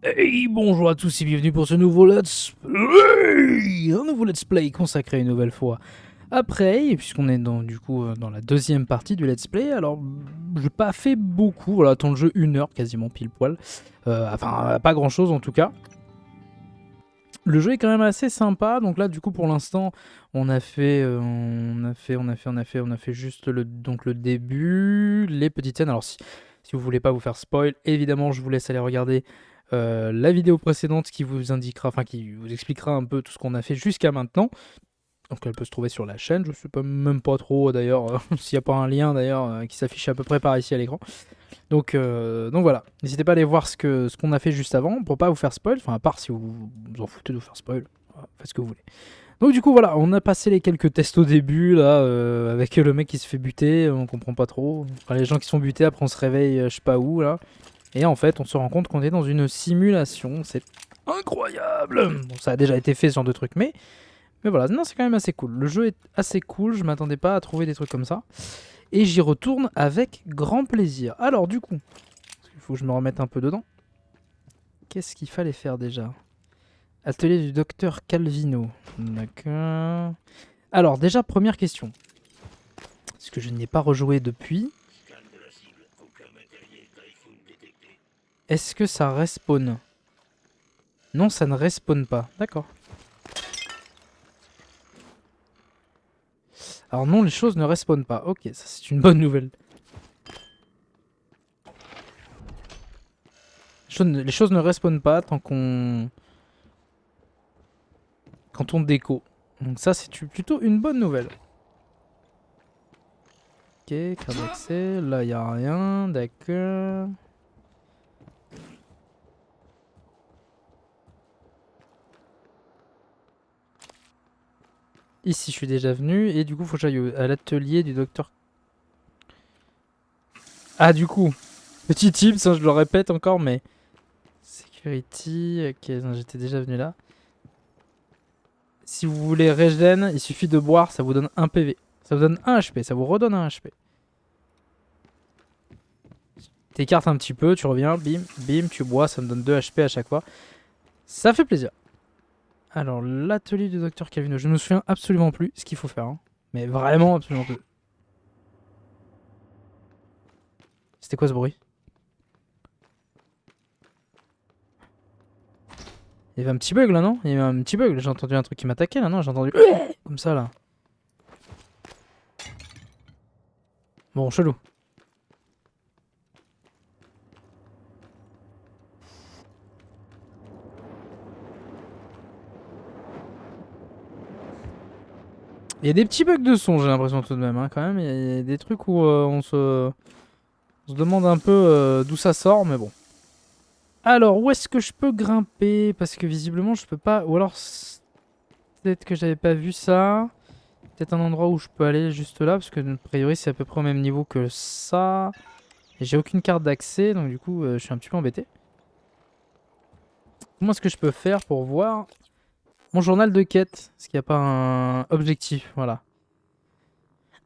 Hey, bonjour à tous et bienvenue pour ce nouveau Let's Play. Un nouveau Let's Play consacré une nouvelle fois après, et puisqu'on est dans la deuxième partie du Let's Play. Alors, j'ai pas fait beaucoup, voilà, tant le jeu 1 heure quasiment pile poil. Enfin, pas grand chose en tout cas. Le jeu est quand même assez sympa, donc là du coup pour l'instant on a fait juste le début, les petites scènes. Alors si vous voulez pas vous faire spoil, évidemment je vous laisse aller regarder la vidéo précédente qui vous indiquera, enfin qui vous expliquera un peu tout ce qu'on a fait jusqu'à maintenant. Donc elle peut se trouver sur la chaîne, je sais pas même pas trop d'ailleurs s'il n'y a pas un lien d'ailleurs qui s'affiche à peu près par ici à l'écran. Donc voilà, n'hésitez pas à aller voir ce qu'on a fait juste avant pour pas vous faire spoil, enfin à part si vous en foutez de vous faire spoil, voilà, faites ce que vous voulez. Donc du coup voilà, on a passé les quelques tests au début là, avec le mec qui se fait buter, on comprend pas trop. Enfin, les gens qui sont butés, après on se réveille je sais pas où là. Et en fait on se rend compte qu'on est dans une simulation, c'est incroyable. Bon ça a déjà été fait ce genre de truc, mais voilà, non c'est quand même assez cool. Le jeu est assez cool, je m'attendais pas à trouver des trucs comme ça. Et j'y retourne avec grand plaisir. Alors du coup, il faut que je me remette un peu dedans. Qu'est-ce qu'il fallait faire déjà? Atelier du docteur Calvino. D'accord. Alors déjà, première question. Parce que je n'y ai pas rejoué depuis. Est-ce que ça respawn? Non, ça ne respawn pas. D'accord. Alors non, les choses ne respawnent pas. Ok, ça c'est une bonne nouvelle. Les choses ne respawnent pas tant qu'on... quand on déco. Donc ça c'est plutôt une bonne nouvelle. Ok, carte d'accès. Là, il n'y a rien. D'accord. Ici, je suis déjà venu. Et du coup, faut que j'aille à l'atelier du docteur. Ah, du coup, petit tips, hein, je le répète encore, mais... Security... Ok, j'étais déjà venu là. Si vous voulez regen, il suffit de boire, ça vous donne 1 PV. Ça vous donne 1 HP, ça vous redonne 1 HP. T'écartes un petit peu, tu reviens, bim, bim, tu bois, ça me donne 2 HP à chaque fois. Ça fait plaisir. Alors, l'atelier du docteur Calvino, je ne me souviens absolument plus ce qu'il faut faire. Hein. Mais vraiment absolument plus. C'était quoi ce bruit? Il y avait un petit bug là, non? Il y avait un petit bug, j'ai entendu un truc qui m'attaquait là, non? J'ai entendu comme ça là. Bon, chelou. Il y a des petits bugs de son, j'ai l'impression tout de même, hein, quand même. Il y a des trucs où on se demande un peu d'où ça sort, mais bon. Alors, où est-ce que je peux grimper? Parce que visiblement, je peux pas. Ou alors, peut-être que j'avais pas vu ça. Peut-être un endroit où je peux aller juste là, parce que a priori, c'est à peu près au même niveau que ça. Et j'ai aucune carte d'accès, donc du coup, je suis un petit peu embêté. Comment est-ce que je peux faire pour voir mon journal de quête? Est-ce qu'il n'y a pas un objectif? Voilà.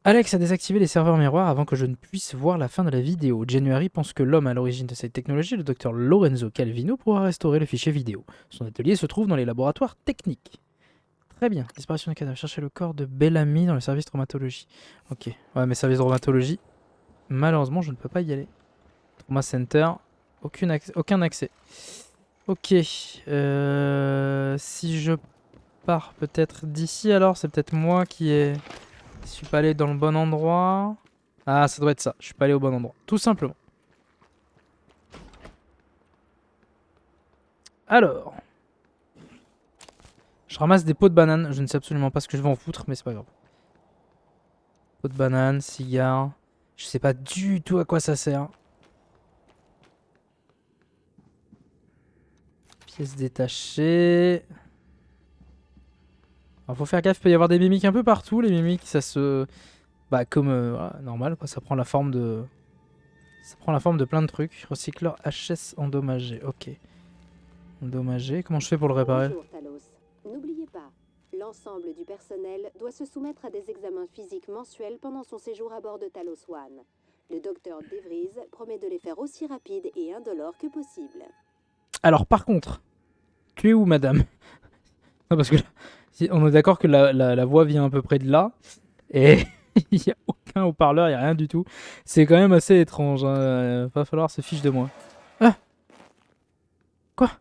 Alex a désactivé les serveurs miroirs avant que je ne puisse voir la fin de la vidéo. January pense que l'homme à l'origine de cette technologie, le docteur Lorenzo Calvino, pourra restaurer le fichier vidéo. Son atelier se trouve dans les laboratoires techniques. Très bien. Disparition du cadavre. Chercher le corps de Bellamy dans le service traumatologie. Ok. Ouais, mais service traumatologie, malheureusement, je ne peux pas y aller. Trauma Center, aucun accès. Ok. Si je pars peut-être d'ici, alors c'est peut-être moi qui ai... Je suis pas allé dans le bon endroit. Ah, ça doit être ça. Je suis pas allé au bon endroit. Tout simplement. Alors. Je ramasse des pots de banane. Je ne sais absolument pas ce que je vais en foutre, mais c'est pas grave. Pots de banane, cigare. Je sais pas du tout à quoi ça sert. Pièces détachées. Alors faut faire gaffe, il peut y avoir des mimiques un peu partout. Les mimiques, ça se... Bah comme voilà, normal, quoi. Ça prend la forme de... Ça prend la forme de plein de trucs. Recycleur HS endommagé. Ok. Endommagé. Comment je fais pour le réparer? Bonjour Talos. N'oubliez pas, l'ensemble du personnel doit se soumettre à des examens physiques mensuels pendant son séjour à bord de Talos One. Le docteur DeVries promet de les faire aussi rapides et indolores que possible. Alors par contre, tu es où madame? Non parce que là, on est d'accord que la voix vient à peu près de là. Et il n'y a aucun haut-parleur, il n'y a rien du tout. C'est quand même assez étrange. Hein. Va falloir se fiche de moi. Ah, quoi?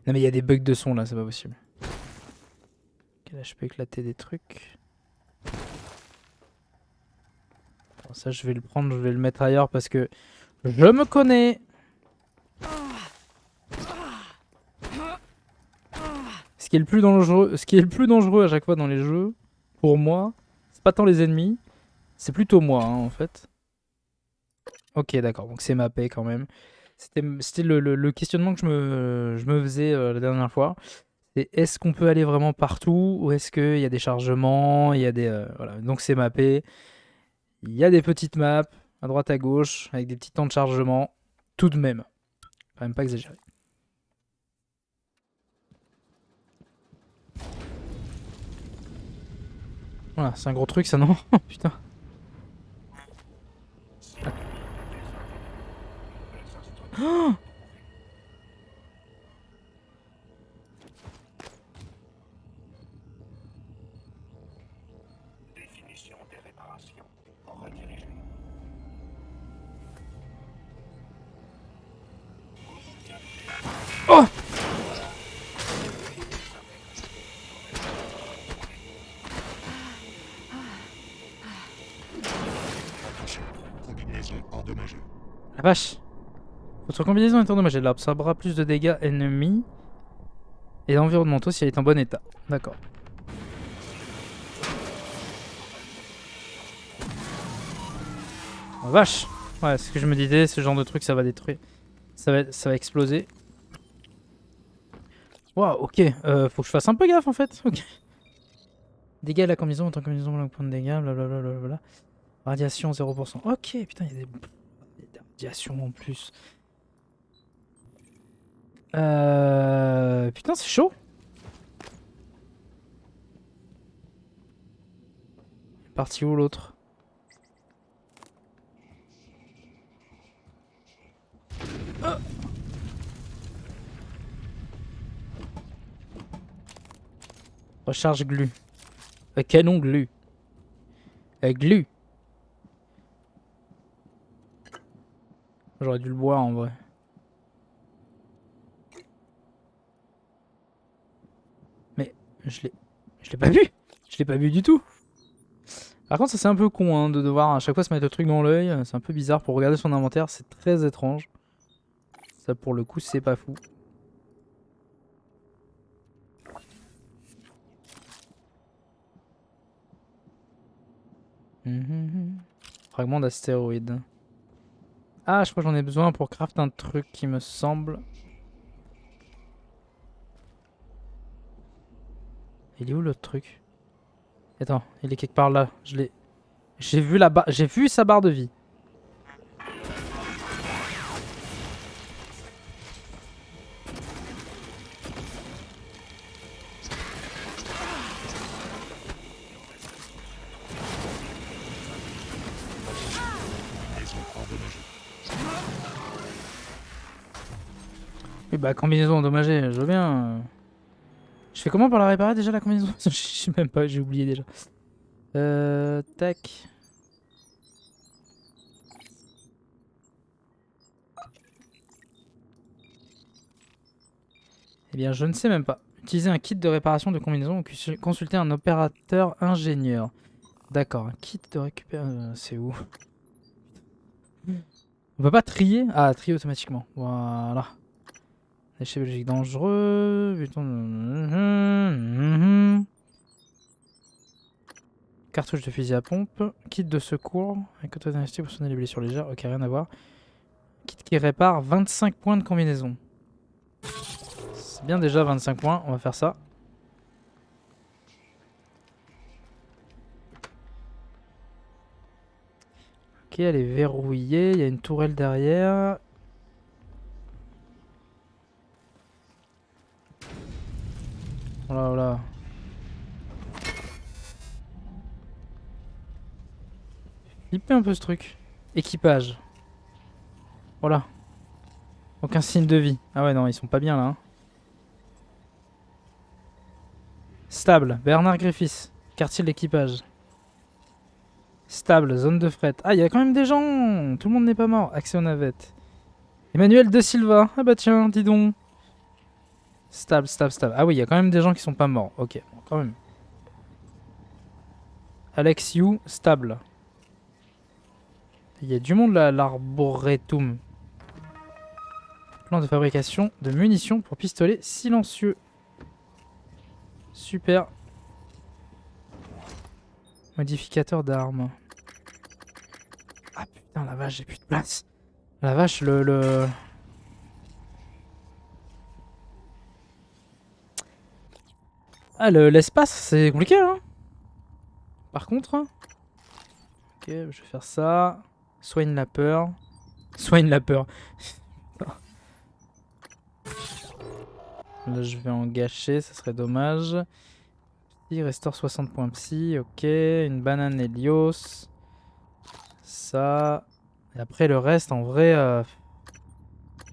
Non mais il y a des bugs de son là, c'est pas possible. Ok, là je peux éclater des trucs. Bon, ça je vais le prendre, je vais le mettre ailleurs parce que je me connais. Ce qui est le plus dangereux à chaque fois dans les jeux, pour moi, c'est pas tant les ennemis, c'est plutôt moi hein, en fait. Ok d'accord, donc c'est ma paix quand même. C'était le questionnement que je me faisais la dernière fois. C'est est-ce qu'on peut aller vraiment partout ou est-ce qu'il y a des chargements, il y a des voilà. Donc c'est mappé. Il y a des petites maps à droite à gauche avec des petits temps de chargement tout de même. Quand même pas exagéré. Voilà, c'est un gros truc ça non? Putain. Oh, oh, Combinaison endommagée. la vache. Votre combinaison est endommagée. Elle absorbera plus de dégâts ennemis et environnementaux si elle est en bon état. D'accord. Oh, vache. Ouais, c'est ce que je me disais, ce genre de truc ça va détruire. Ça va exploser. Waouh, ok. Faut que je fasse un peu gaffe en fait. Ok. Dégâts à la combinaison, autant que combinaison, blanc, point de dégâts, blablabla. Radiation 0%. Ok, putain, il y a des radiations en plus. Putain, c'est chaud. Parti où l'autre? Recharge glu. Canon glu. Glu. J'aurais dû le boire en vrai. Mais je l'ai pas vu. Je l'ai pas vu du tout. Par contre, ça c'est un peu con hein, de devoir à chaque fois se mettre le truc dans l'œil. C'est un peu bizarre pour regarder son inventaire. C'est très étrange. Ça pour le coup, c'est pas fou. Fragment d'astéroïde. Ah, je crois que j'en ai besoin pour craft un truc qui me semble. Il est où l'autre truc? Attends, il est quelque part là. J'ai vu j'ai vu sa barre de vie. Combinaison endommagée. Oui, bah combinaison endommagée, je veux bien. Je fais comment pour la réparer déjà la combinaison? Je sais même pas, j'ai oublié déjà. Tac. Eh bien, je ne sais même pas. Utiliser un kit de réparation de combinaison ou consulter un opérateur ingénieur. D'accord, un kit de récupération. C'est où? On peut pas trier? Ah, trier automatiquement. Voilà. Déchets biologiques dangereux. Cartouche de fusil à pompe. Kit de secours. Avec autodynastie pour soigner les blessures légères. Ok, rien à voir. Kit qui répare 25 points de combinaison. C'est bien déjà 25 points. On va faire ça. Ok, elle est verrouillée. Il y a une tourelle derrière. Voilà, voilà. Flipper un peu ce truc. Équipage. Voilà. Aucun signe de vie. Ah ouais, non, ils sont pas bien là. Hein. Stable, Bernard Griffiths, quartier de l'équipage. Stable, zone de fret. Ah, il y a quand même des gens. Tout le monde n'est pas mort. Accès aux navettes. Emmanuel De Silva. Ah bah tiens, dis donc. Stable, stable, stable. Ah oui, il y a quand même des gens qui sont pas morts. Ok, bon, quand même. Alex Yu, stable. Il y a du monde là, l'arboretum. Plan de fabrication de munitions pour pistolet silencieux. Super. Modificateur d'armes. Ah putain, la vache, j'ai plus de place. La vache, Ah, l'espace, c'est compliqué, hein. Par contre... Ok, je vais faire ça. Soigne la peur. Soigne la peur. Là, je vais en gâcher, ça serait dommage. Il restaure 60 points psy, ok. Une banane Helios. Ça. Et après, le reste, en vrai,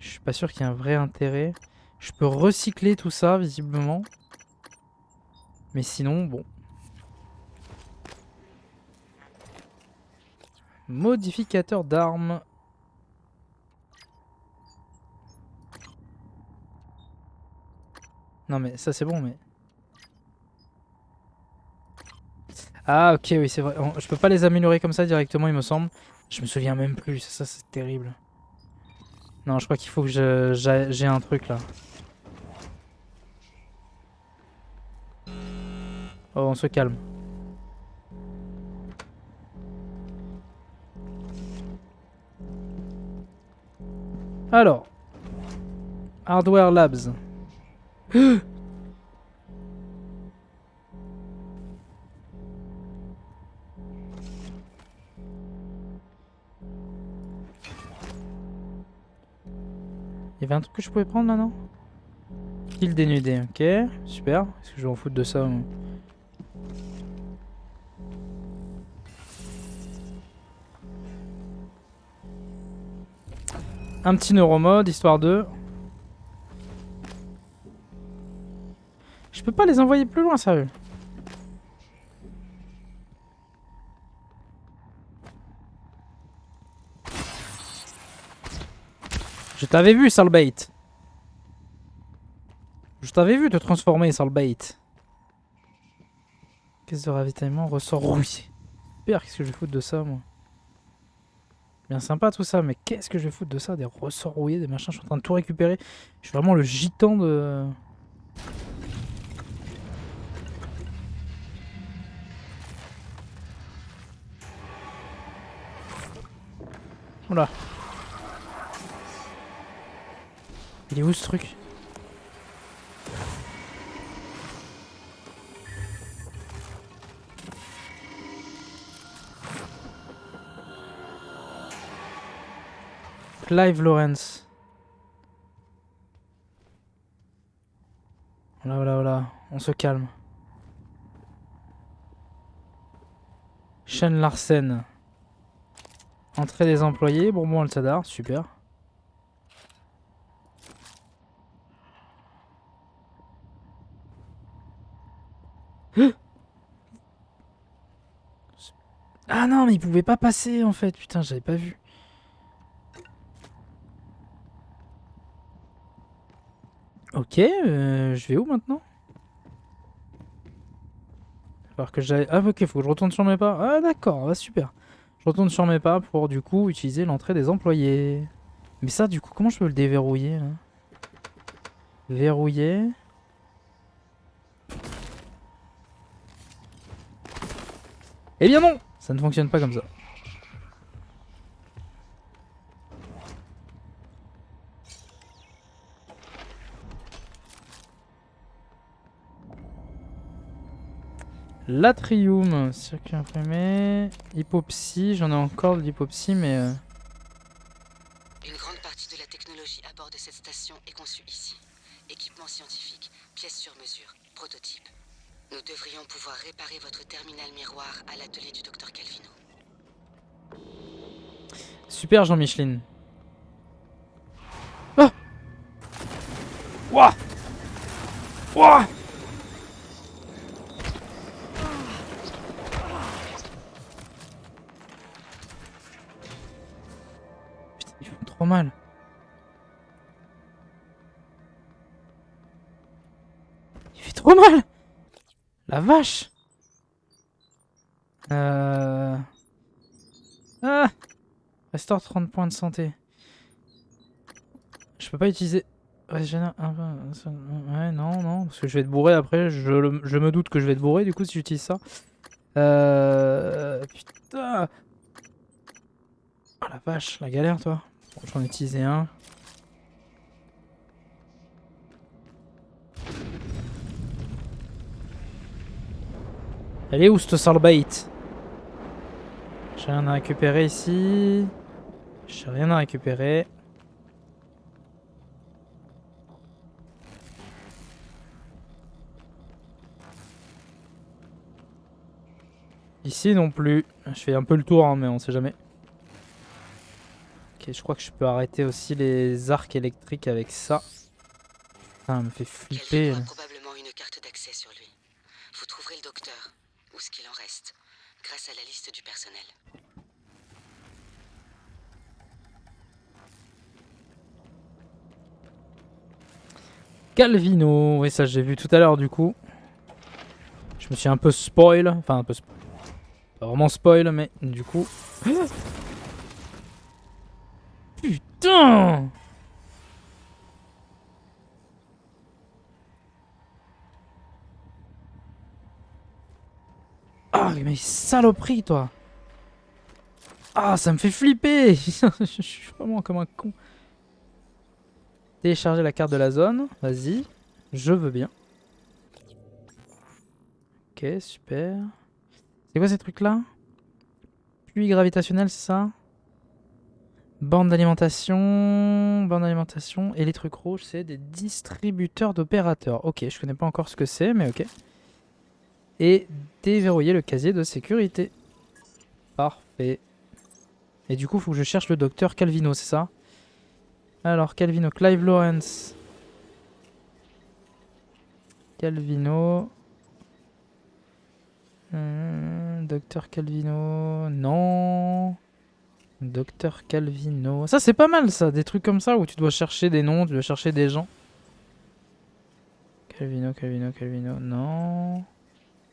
je suis pas sûr qu'il y ait un vrai intérêt. Je peux recycler tout ça, visiblement. Mais sinon, bon. Modificateur d'armes. Non mais ça c'est bon mais... Ah ok oui c'est vrai. Je peux pas les améliorer comme ça directement il me semble. Je me souviens même plus. Ça c'est terrible. Non je crois qu'il faut que j'ai un truc là. Oh on se calme. Alors. Hardware Labs. Il y avait un truc que je pouvais prendre là, non? Pile dénudé, ok, super. Est-ce que je vais en foutre de ça moi? Un petit neuromode, histoire de... Je peux pas les envoyer plus loin, sérieux. Je t'avais vu, sale bait. Je t'avais vu te transformer, sale bait. Caisse de ravitaillement, ressort rouillé. Super, qu'est-ce que je vais foutre de ça, moi? Bien sympa tout ça, mais qu'est-ce que je vais foutre de ça? Des ressorts rouillés, des machins, je suis en train de tout récupérer. Je suis vraiment le gitan de... Oula. Il est où ce truc? Clive Lawrence. Voilà, voilà, voilà. On se calme. Shane Larsen. Entrée des employés. Bourbon Al-Sadar. Super. Ah non, mais il pouvait pas passer en fait. Putain, j'avais pas vu. Ok, je vais où maintenant? Alors que j'aille... Ah ok, faut que je retourne sur mes pas. Ah d'accord, bah, super. Je retourne sur mes pas pour du coup utiliser l'entrée des employés. Mais ça du coup, comment je peux le déverrouiller là? Verrouiller. Eh bien non! Ça ne fonctionne pas comme ça. L'atrium, circuit imprimé, hypopsie, j'en ai encore de l'hypopsie mais... Une grande partie de la technologie à bord de cette station est conçue ici. Équipement scientifique, pièces sur mesure, prototype. Nous devrions pouvoir réparer votre terminal miroir à l'atelier du docteur Calvino. Super Jean-Micheline. Ah! Ouah! Ouah! Putain, ils font trop mal. Il fait trop mal! La vache! Ah! Restaure 30 points de santé. Je peux pas utiliser... Régénère un peu... Ouais, non, parce que je vais être bourré après. Je me doute que je vais être bourré du coup si j'utilise ça. Putain! Oh la vache, la galère toi. Bon, j'en ai utilisé un. Elle est où cette sorbate? J'ai rien à récupérer ici. J'ai rien à récupérer. Ici non plus. Je fais un peu le tour, hein, mais on sait jamais. Ok, je crois que je peux arrêter aussi les arcs électriques avec ça. Putain, elle me fait flipper. Calvino a probablement une carte d'accès sur lui. Vous trouverez le docteur, ou ce qu'il en reste, grâce à la liste du personnel. Calvino, oui ça j'ai vu tout à l'heure du coup. Je me suis un peu spoil, enfin un peu spoil. Pas vraiment spoil mais du coup... Putain! Ah mais saloperie toi! Ah ça me fait flipper! Je suis vraiment comme un con. Télécharger la carte de la zone, vas-y. Je veux bien. Ok, super. C'est quoi ces trucs là? Puits gravitationnel, c'est ça? Borne d'alimentation. Borne d'alimentation. Et les trucs rouges, c'est des distributeurs d'opérateurs. Ok, je connais pas encore ce que c'est, mais ok. Et déverrouiller le casier de sécurité. Parfait. Et du coup, faut que je cherche le docteur Calvino, c'est ça? Alors, Calvino, Clive Lawrence. Calvino. Docteur Calvino. Non. Docteur Calvino. Ça, c'est pas mal, ça. Des trucs comme ça où tu dois chercher des noms, tu dois chercher des gens. Calvino, Calvino, Calvino. Non.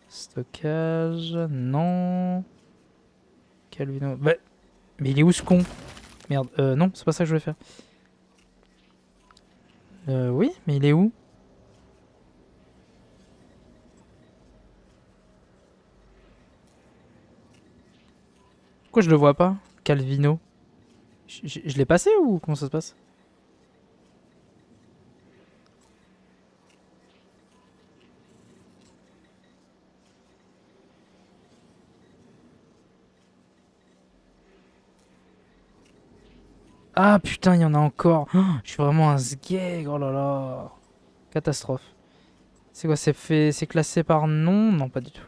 Stockage. Non. Calvino. Bah, mais il est où ce con? Merde. Non, c'est pas ça que je voulais faire. Oui, mais il est où? Pourquoi je le vois pas? Calvino. Je l'ai passé ou comment ça se passe? Ah putain, il y en a encore. Oh, je suis vraiment un sgeg. Oh là là. Catastrophe. C'est quoi? C'est classé par nom? Non, pas du tout.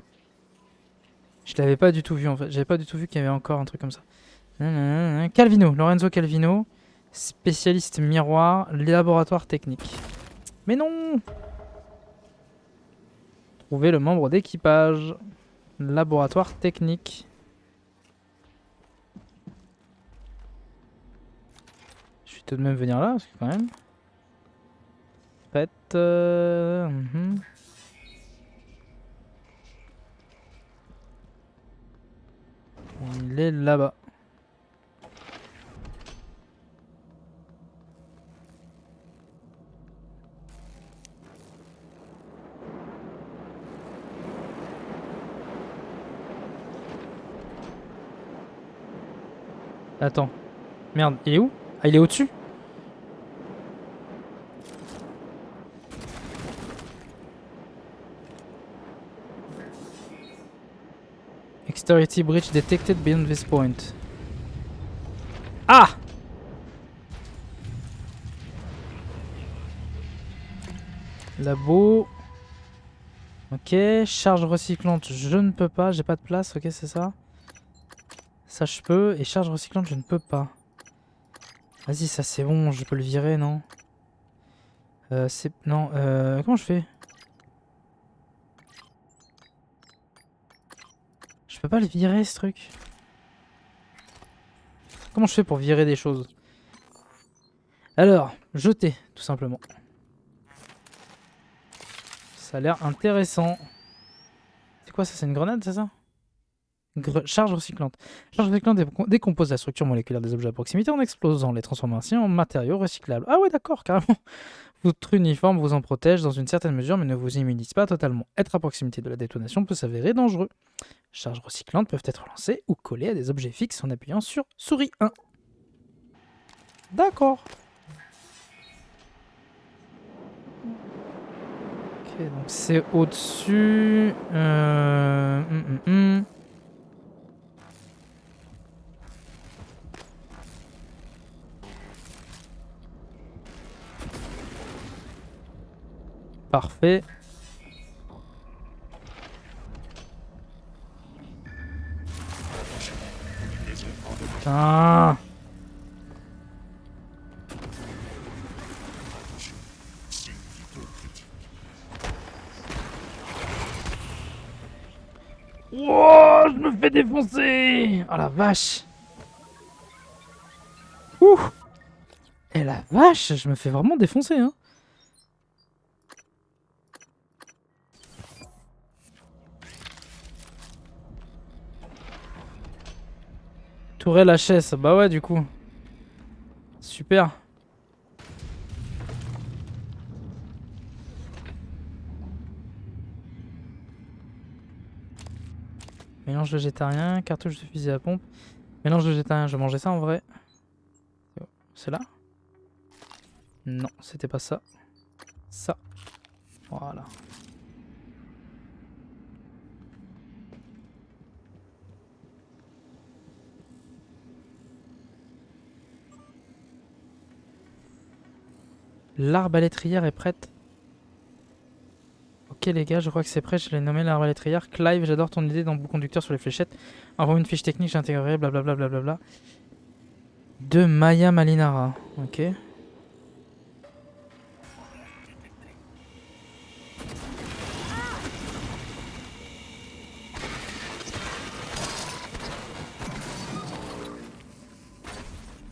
Je l'avais pas du tout vu en fait. J'avais pas du tout vu qu'il y avait encore un truc comme ça. Calvino, Lorenzo Calvino, spécialiste miroir, laboratoire technique. Mais non! Trouver le membre d'équipage. Laboratoire technique. Je vais tout de même venir là, parce que quand même. Prête. Il est là-bas. Attends. Merde, il est où? Ah, il est au-dessus? Exteriority breach detected beyond this point. Ah! Labo. Ok, charge recyclante, je ne peux pas, j'ai pas de place, ok c'est ça. Ça je peux, et charge recyclante je ne peux pas. Vas-y ça c'est bon, je peux le virer non? C'est... Non, comment je fais? Je peux pas le virer ce truc. Comment je fais pour virer des choses? Alors, jeter, tout simplement. Ça a l'air intéressant. C'est quoi ça? C'est une grenade, c'est ça? Charge recyclante. Charge recyclante décompose la structure moléculaire des objets à proximité en explosant, les transformant ainsi en matériaux recyclables. Ah ouais, d'accord, carrément. Votre uniforme vous en protège dans une certaine mesure, mais ne vous immunise pas totalement. Être à proximité de la détonation peut s'avérer dangereux. Charges recyclantes peuvent être lancées ou collées à des objets fixes en appuyant sur souris 1. D'accord. Ok, donc c'est au-dessus. Parfait. Putain. Wow, je me fais défoncer. Oh la vache. Ouh. Et la vache, je me fais vraiment défoncer, hein. Tourelle HS, bah ouais du coup. Super. Mélange végétarien, cartouche de fusil à pompe. Mélange végétarien, je vais manger ça en vrai. C'est là? Non, c'était pas ça. Ça. Voilà. L'arbalétrière est prête. Ok les gars, je crois que c'est prêt, je l'ai nommé l'arbalétrière. Clive, j'adore ton idée d'embout conducteur sur les fléchettes. Envoie une fiche technique, j'intégrerai, blablabla. Blablabla. De Maya Malinara. Ok.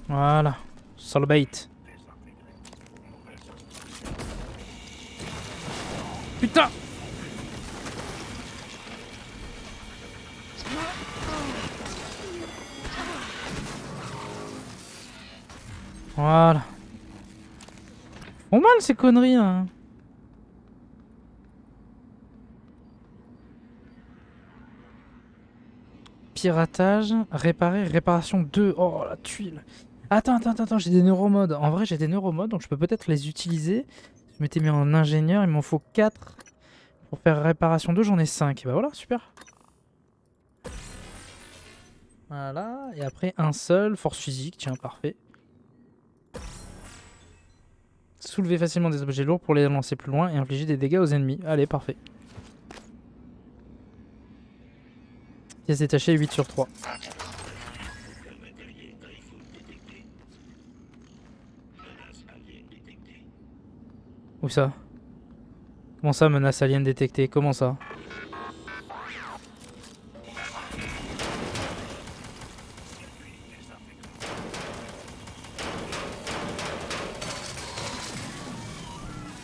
Voilà. Solbait. Putain! Voilà. Font mal ces conneries hein. Piratage, réparer, réparation 2. Oh la tuile. Attends, j'ai des neuromodes. En vrai, j'ai des neuromodes, donc je peux peut-être les utiliser. Je m'étais mis en ingénieur, il m'en faut 4. Pour faire réparation 2, j'en ai 5. Et bah voilà, super. Voilà, et après un seul, force physique, tiens, parfait. Soulever facilement des objets lourds pour les lancer plus loin et infliger des dégâts aux ennemis. Allez, parfait. Pièce détachée, 8 sur 3. Où ça? Comment ça, menace alien détectée? Comment ça?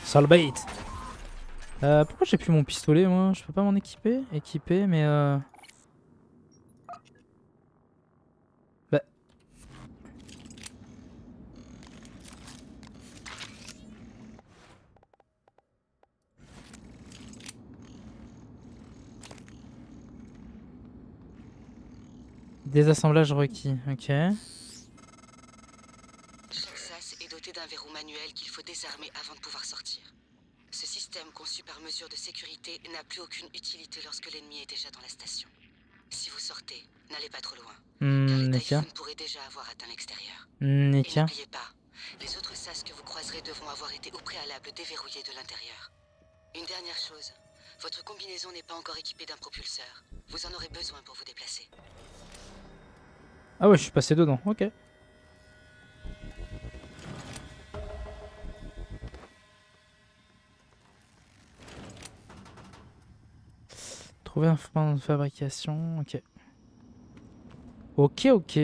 Salbait. Pourquoi j'ai plus mon pistolet moi? Je peux pas m'en équiper? Équiper, mais Bah. Désassemblage requis, ok. Chaque sas est doté d'un verrou manuel qu'il faut désarmer avant de pouvoir sortir. Ce système, conçu par mesure de sécurité, n'a plus aucune utilité lorsque l'ennemi est déjà dans la station. Si vous sortez, n'allez pas trop loin, car les Typhoons pourraient déjà avoir atteint l'extérieur. Et n'oubliez pas, les autres sas que vous croiserez devront avoir été au préalable déverrouillés de l'intérieur. Une dernière chose, votre combinaison n'est pas encore équipée d'un propulseur. Vous en aurez besoin pour vous déplacer. Ah ouais, je suis passé dedans, ok. Trouver un point de fabrication. Ok. Ok.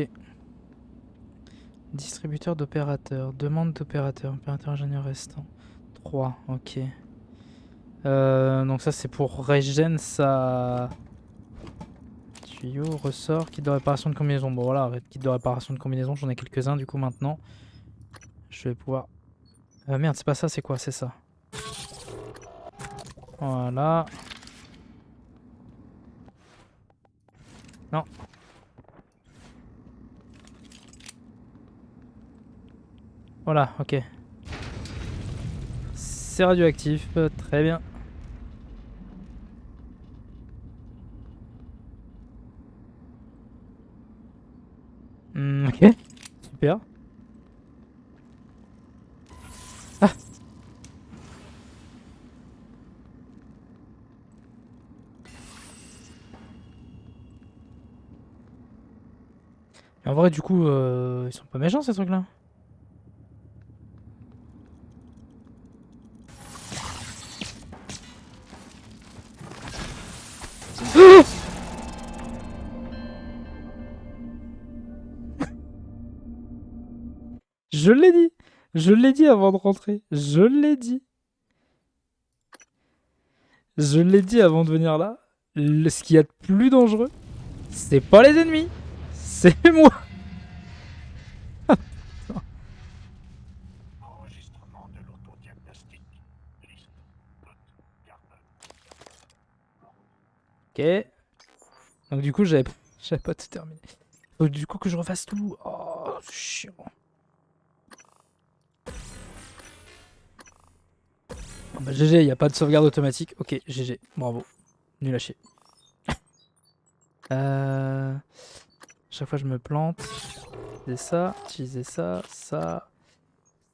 Distributeur d'opérateurs. Demande d'opérateur. Opérateur ingénieur restant. 3. Ok. Donc ça c'est pour régène ça. Tuyau, ressort, kit de réparation de combinaison. Bon voilà, kit de réparation de combinaison, j'en ai quelques-uns du coup maintenant. Je vais pouvoir... merde, c'est pas ça, c'est quoi? C'est ça. Voilà. Non. Voilà, ok. C'est radioactif, très bien. Ok, super. Ah. En vrai, du coup, ils sont pas méchants ces trucs-là. Je l'ai dit. Je l'ai dit avant de rentrer. Je l'ai dit. Je l'ai dit avant de venir là. Ce qu'il y a de plus dangereux, c'est pas les ennemis. C'est moi. Enregistrement de l'autodiagnostic. Liste. Garde. Ok. Donc du coup, j'avais pas tout terminé. Faut du coup que je refasse tout. Oh, c'est chiant. Ah bah GG, y a pas de sauvegarde automatique. Ok, GG, bravo. Nul à chier. Chaque fois je me plante. Utiliser ça, ça.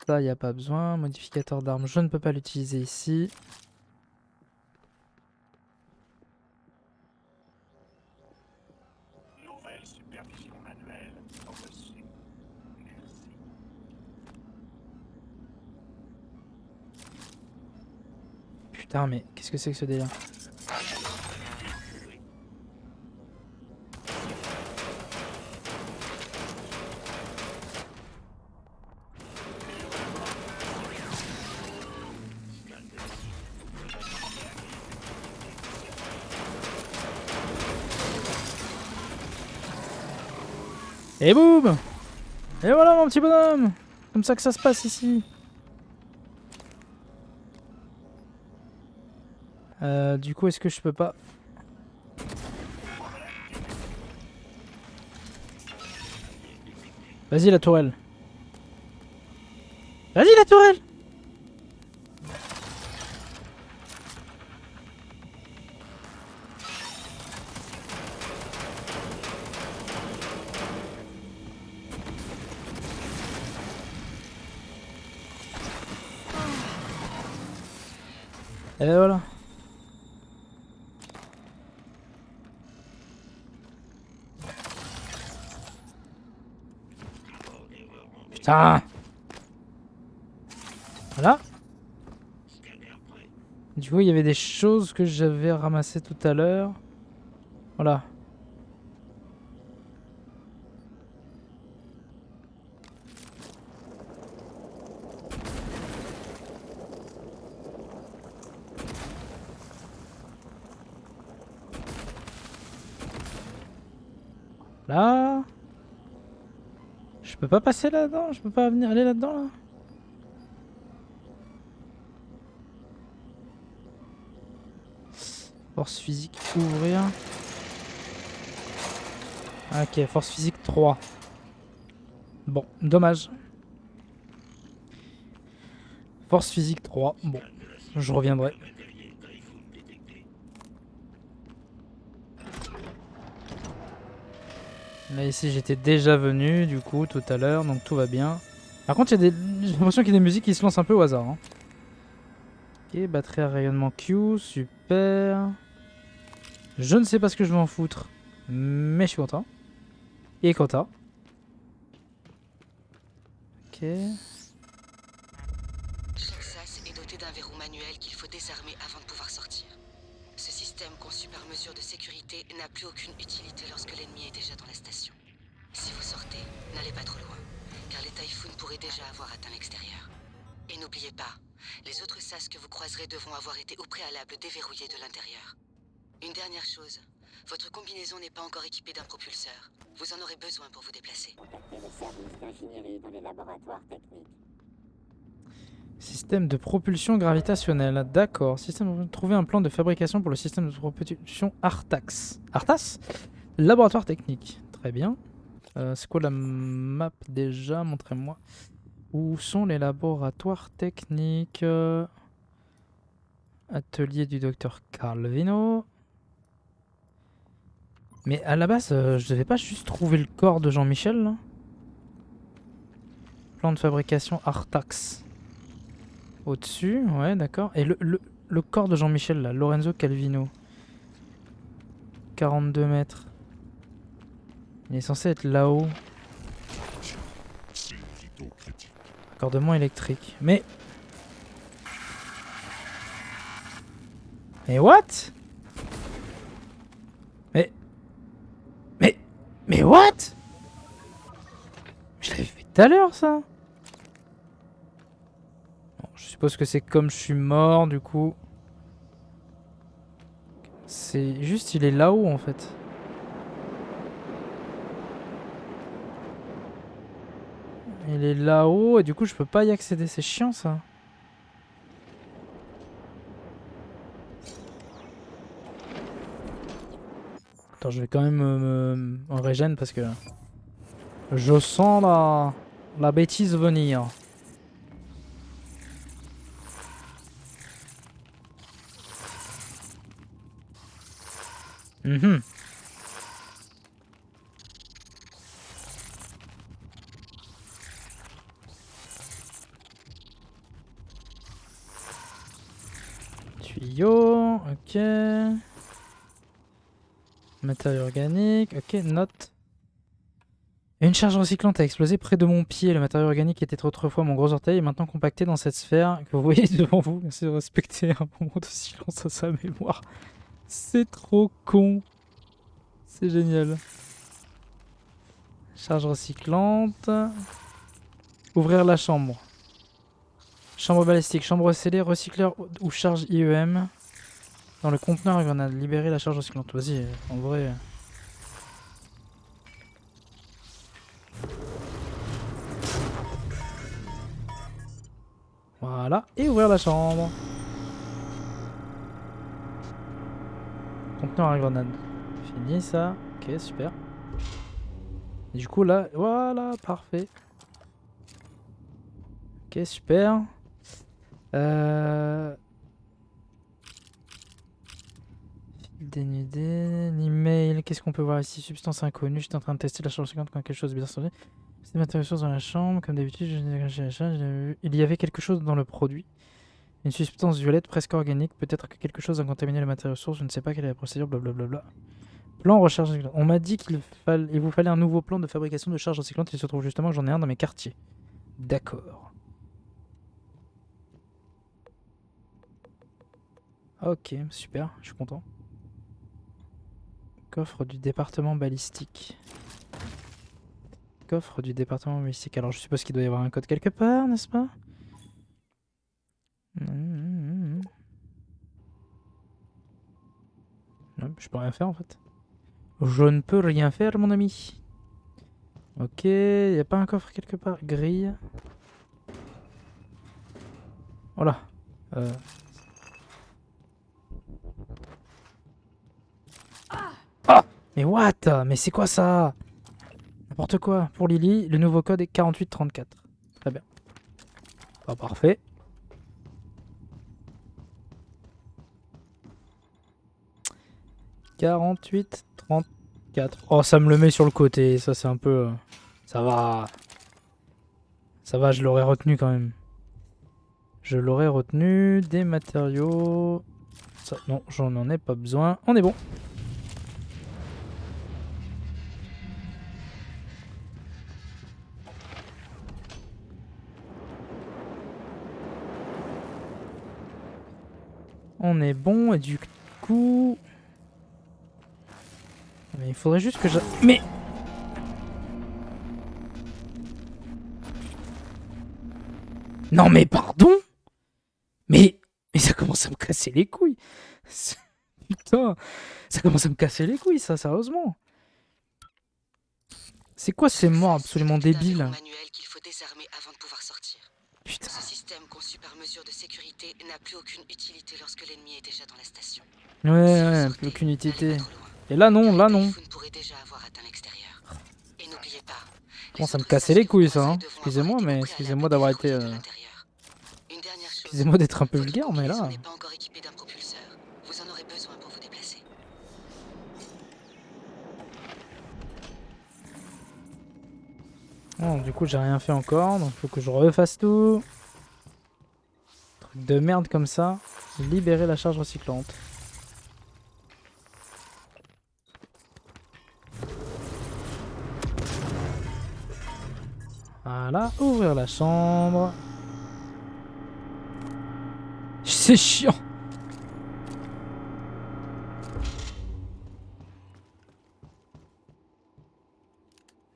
Ça, y a pas besoin. Modificateur d'armes, je ne peux pas l'utiliser ici. Nouvelle supervision manuelle. Reçu. Merci. Putain, mais qu'est-ce que c'est que ce délire? Et boum! Et voilà mon petit bonhomme! Comme ça que ça se passe ici. Du coup, est-ce que je peux pas... Vas-y la tourelle. Vas-y la tourelle! Et voilà. Putain! Voilà. Du coup, il y avait des choses que j'avais ramassées tout à l'heure. Voilà. Là. Je peux pas passer là-dedans? Je peux pas venir aller là-dedans là? Force physique, ouvrir. Ok, force physique 3. Bon, dommage. Force physique 3. Bon, je reviendrai. Là ici j'étais déjà venu du coup tout à l'heure, donc tout va bien. Par contre j'ai l'impression qu'il y a des musiques qui se lancent un peu au hasard. Hein. Ok, batterie à rayonnement Q, super. Je ne sais pas ce que je vais en foutre, mais je suis content. Et content. Ok. Chaque sas est doté d'un verrou manuel qu'il faut désarmer avant de pouvoir sortir. Ce système système conçu par mesure de sécurité n'a plus aucune utilité lorsque l'ennemi est déjà dans la station. Si vous sortez, n'allez pas trop loin, car les Typhoons pourraient déjà avoir atteint l'extérieur. Et n'oubliez pas, les autres SAS que vous croiserez devront avoir été au préalable déverrouillés de l'intérieur. Une dernière chose, votre combinaison n'est pas encore équipée d'un propulseur. Vous en aurez besoin pour vous déplacer. Contactez le service d'ingénierie dans les laboratoires techniques. Système de propulsion gravitationnelle. D'accord. Trouver un plan de fabrication pour le système de propulsion Artax. Artas? Laboratoire technique. Très bien. C'est quoi la map déjà? Montrez-moi. Où sont les laboratoires techniques? Atelier du docteur Calvino. Mais à la base, je devais pas juste trouver le corps de Jean-Michel là? Plan de fabrication Artax. Au-dessus, ouais, d'accord. Et le corps de Jean-Michel là, Lorenzo Calvino. 42 mètres. Il est censé être là-haut. Raccordement électrique. Mais what? Mais what? Je l'avais fait tout à l'heure ça. Bon, je suppose que c'est comme je suis mort du coup. C'est juste il est là-haut en fait. Il est là-haut et du coup je peux pas y accéder, c'est chiant ça. Attends, je vais quand même me régène parce que je sens la bêtise venir. Mhm. Tuyau, ok. Matériaux organiques, ok, note. Une charge recyclante a explosé près de mon pied. Le matériau organique était autrefois mon gros orteil et maintenant compacté dans cette sphère que vous voyez devant vous. Merci de respecter un moment de silence à sa mémoire. C'est trop con. C'est génial. Charge recyclante. Ouvrir la chambre. Chambre balistique, chambre scellée, recycleur ou charge IEM. Dans le conteneur à grenade, libérer la charge recyclante. Vas-y, en vrai. Voilà, et ouvrir la chambre. Conteneur à grenade. Fini ça. Ok, super. Et du coup là, voilà, parfait. Ok, super. Fil dénudé, l'email, qu'est-ce qu'on peut voir ici? Substance inconnue, j'étais en train de tester la charge recyclante quand quelque chose de bien sorti. C'est des matériaux sources dans la chambre, comme d'habitude, il y avait quelque chose dans le produit. Une substance violette presque organique, peut-être que quelque chose a contaminé le matériau source, je ne sais pas quelle est la procédure, blablabla. Plan recharge recyclante. On m'a dit qu'il vous fallait un nouveau plan de fabrication de charge recyclante, il se trouve justement que j'en ai un dans mes quartiers. D'accord. Ok, super, je suis content. Coffre du département balistique. Coffre du département balistique. Alors je suppose qu'il doit y avoir un code quelque part, n'est-ce pas? Non, je peux rien faire en fait. Je ne peux rien faire mon ami. Ok, y a pas un coffre quelque part? Grille. Voilà. Ah! Mais what? Mais c'est quoi ça? N'importe quoi. Pour Lily, le nouveau code est 4834. Très bien. Pas parfait. « 4834. Oh, ça me le met sur le côté. Ça, c'est un peu... Ça va. Ça va, je l'aurais retenu quand même. Je l'aurais retenu. Des matériaux... Ça, non, j'en ai pas besoin. On est bon. On est bon et du coup... Mais il faudrait juste que je... Mais... Non mais pardon. Mais ça commence à me casser les couilles. Putain, ça commence à me casser les couilles ça, sérieusement. C'est quoi ces morts absolument débiles? Manuel qu'il faut désarmer avant de pouvoir sortir. Putain. Ce système conçu par mesure de sécurité n'a plus aucune utilité lorsque l'ennemi est déjà dans la station. Ouais, plus aucune utilité. Et là non, là non. Pourrait déjà avoir atteint l'extérieur. Et n'oubliez pas. Bon, ça me cassait les couilles ça, hein. Excusez-moi, mais excusez-moi d'avoir été... Excusez-moi d'être un peu vulgaire, mais là... n'est pas encore équipé d'un propulseur. Vous en aurez besoin pour vous déplacer. Bon, du coup j'ai rien fait encore, donc faut que je refasse tout. Truc de merde comme ça. Libérer la charge recyclante. Voilà, ouvrir la chambre. C'est chiant.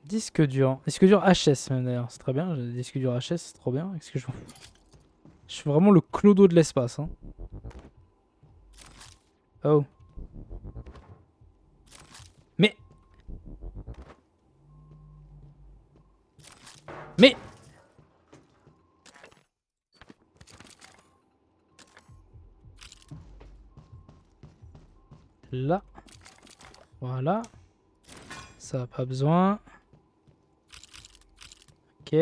Disque dur. Disque dur HS même d'ailleurs, c'est très bien. Disque dur HS, c'est trop bien. Est-ce que je... Je suis vraiment le clodo de l'espace. Hein. Oh. Mais... Mais... Là. Voilà. Ça n'a pas besoin. Ok.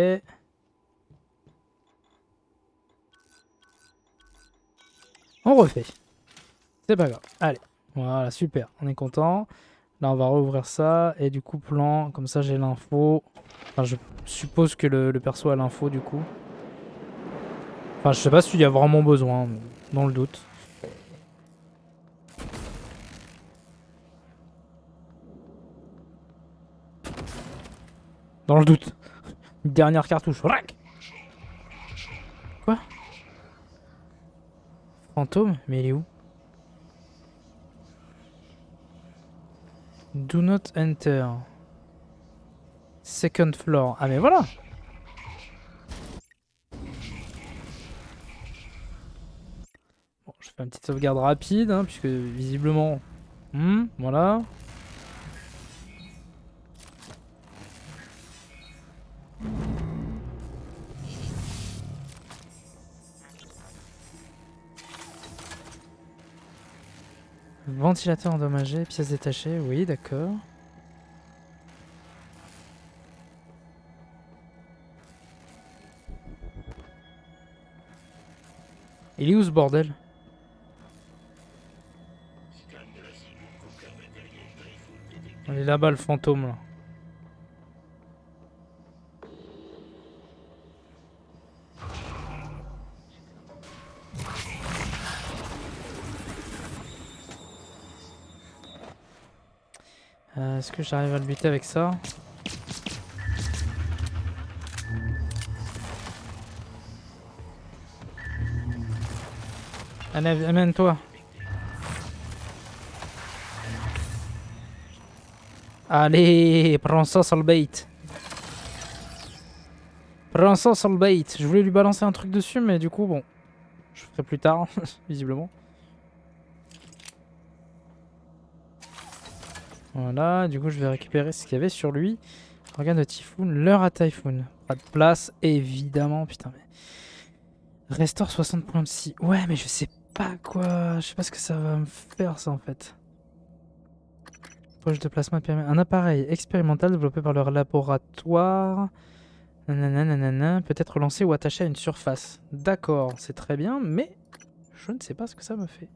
On refait. C'est pas grave. Allez. Voilà, super. On est content. Là, on va rouvrir ça. Et du coup, plan. Comme ça, j'ai l'info. Enfin, je suppose que le perso a l'info, du coup. Enfin, je sais pas s'il y a vraiment besoin. Mais dans le doute. Dans le doute. Une dernière cartouche. Rac. Quoi? Fantôme? Mais il est où? Do not enter. Second floor. Ah mais voilà. Bon, je fais une petite sauvegarde rapide, hein, puisque visiblement... voilà. Ventilateur endommagé, pièces détachées, oui, d'accord. Il est où ce bordel? Il est là-bas le fantôme là. Est-ce que j'arrive à le buter avec ça? Allez, amène-toi. Allez, prends ça sur le bait. Prends ça sur le bait. Je voulais lui balancer un truc dessus, mais du coup, bon. Je ferai plus tard, visiblement. Voilà, du coup, je vais récupérer ce qu'il y avait sur lui. Organe de Typhoon, l'heure à Typhoon. Pas de place, évidemment. Putain, mais... Restore 60 points de psy. Ouais, mais je sais pas quoi. Je sais pas ce que ça va me faire, ça, en fait. Poche de plasma permet un appareil expérimental développé par leur laboratoire. Nanana, peut être lancé ou attaché à une surface. D'accord, c'est très bien, mais je ne sais pas ce que ça me fait.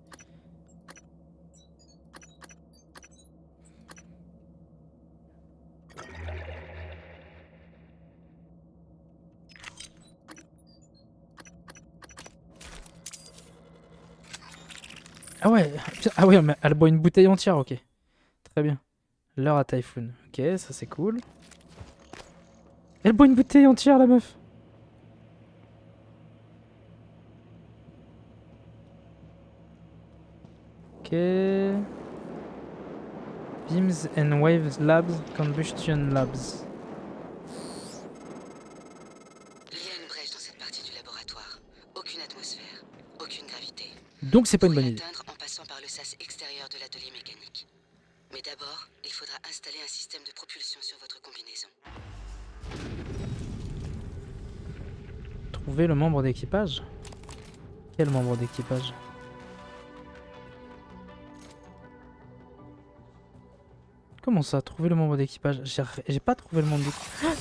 Ah ouais, mais elle boit une bouteille entière, ok. Très bien. L'heure à Typhoon. Ok, ça c'est cool. Elle boit une bouteille entière, la meuf. Ok. Beams and Waves Labs, Combustion Labs. Il y a une brèche dans cette partie du laboratoire. Aucune atmosphère, aucune gravité. Donc c'est pas Vous une bonne pourrez idée. l'atteindre en passant par le sas extérieur de l'atelier mécanique. Mais d'abord, il faudra installer un système de propulsion sur votre combinaison. Trouver le membre d'équipage. Quel membre d'équipage? Comment ça, trouver le membre d'équipage? J'ai pas trouvé le membre d'équipage.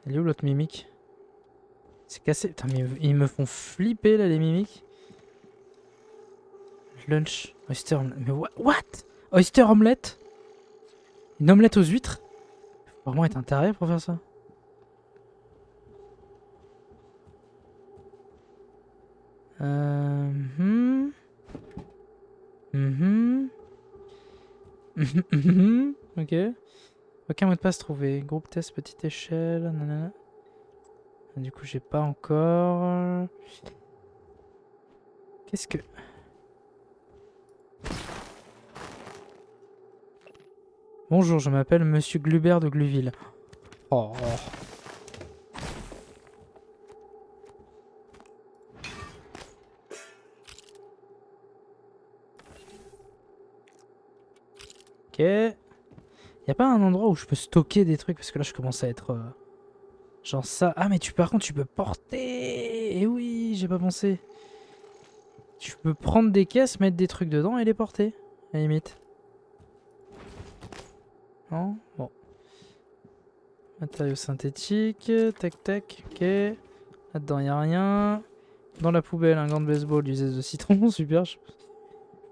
Elle est où l'autre mimique? C'est cassé. Putain, mais ils me font flipper là, les mimiques. Lunch. Oyster omelette. Mais what? Oyster omelette? Une omelette aux huîtres? Faut vraiment être un taré pour faire ça. Hmm. Mhm. Ok. Aucun mot de passe trouvé. Groupe test petite échelle. Nanana. Du coup, j'ai pas encore. Qu'est-ce que. Bonjour, je m'appelle Monsieur Glubert de Gluville. Oh. Ok. Y a pas un endroit où je peux stocker des trucs parce que là je commence à être genre ça. Ah mais par contre tu peux porter. Eh oui, j'ai pas pensé. Tu peux prendre des caisses, mettre des trucs dedans et les porter. À la limite. Non? Bon. Matériaux synthétiques. Tac tac. Ok. Là-dedans y a rien. Dans la poubelle, un gant de baseball, du zeste de citron. Super. Je suis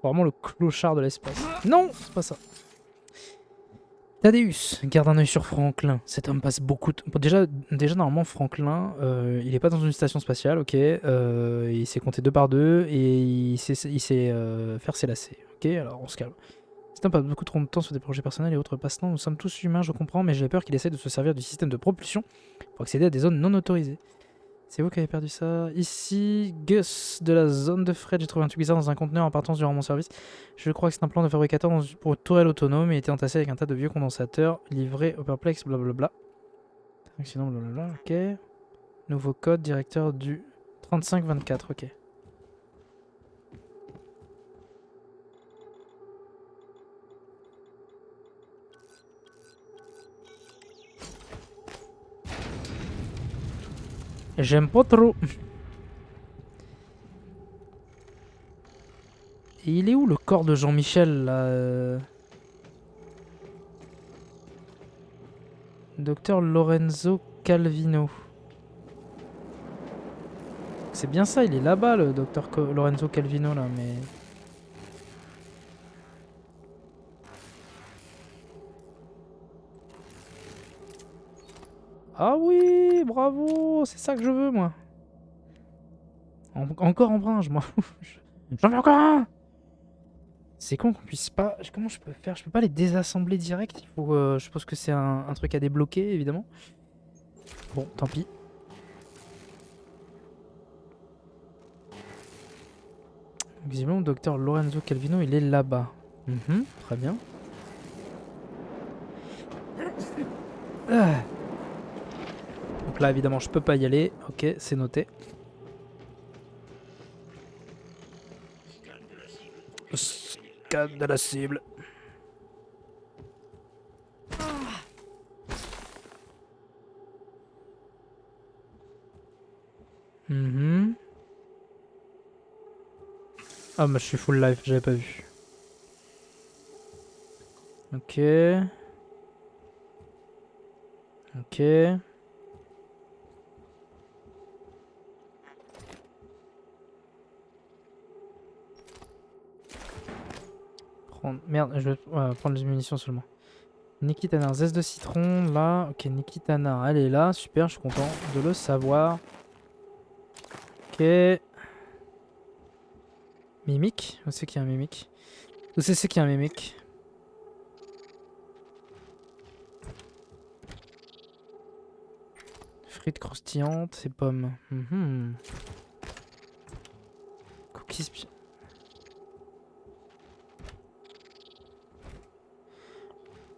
vraiment le clochard de l'espace. Non, c'est pas ça. Thaddeus, garde un œil sur Franklin. Cet homme passe beaucoup de... Bon, déjà, normalement, Franklin, il est pas dans une station spatiale, ok. Il s'est compté 2 par 2 et il sait faire ses lacets, ok. Alors, on se calme. Cet homme passe beaucoup trop de temps sur des projets personnels et autres passe-temps. Nous sommes tous humains, je comprends, mais j'ai peur qu'il essaie de se servir du système de propulsion pour accéder à des zones non autorisées. C'est vous qui avez perdu ça. Ici, Gus de la zone de Fred. J'ai trouvé un truc bizarre dans un conteneur en partance durant mon service. Je crois que c'est un plan de fabricateur pour une tourelle autonome et était entassé avec un tas de vieux condensateurs livrés au perplexe, blablabla. Accident, blablabla, ok. Nouveau code, directeur du 3524, ok. J'aime pas trop. Et il est où le corps de Jean-Michel là Docteur Lorenzo Calvino. C'est bien ça, il est là-bas le docteur Lorenzo Calvino là, mais... Ah oui, bravo, c'est ça que je veux moi. Encore en brin, je m'en fous. J'en veux encore un. C'est con qu'on puisse pas... Comment je peux faire? Je peux pas les désassembler direct. Il faut, je suppose que c'est un truc à débloquer, évidemment. Bon, tant pis. Visiblement, le docteur Lorenzo Calvino, il est là-bas. Très bien. Ah. Donc là, évidemment, je peux pas y aller. Ok, c'est noté. Scan de la cible. Ah, bah je suis full life, j'avais pas vu. Ok. Ok. Merde, je vais prendre les munitions seulement. Nikitana, zeste de citron, là. Ok, Nikitana, elle est là. Super, je suis content de le savoir. Ok. Mimique. Où c'est qu'il y a un mimique? Où c'est qu'il y a un mimique? Frites croustillantes et pommes. Mhm. Cookies.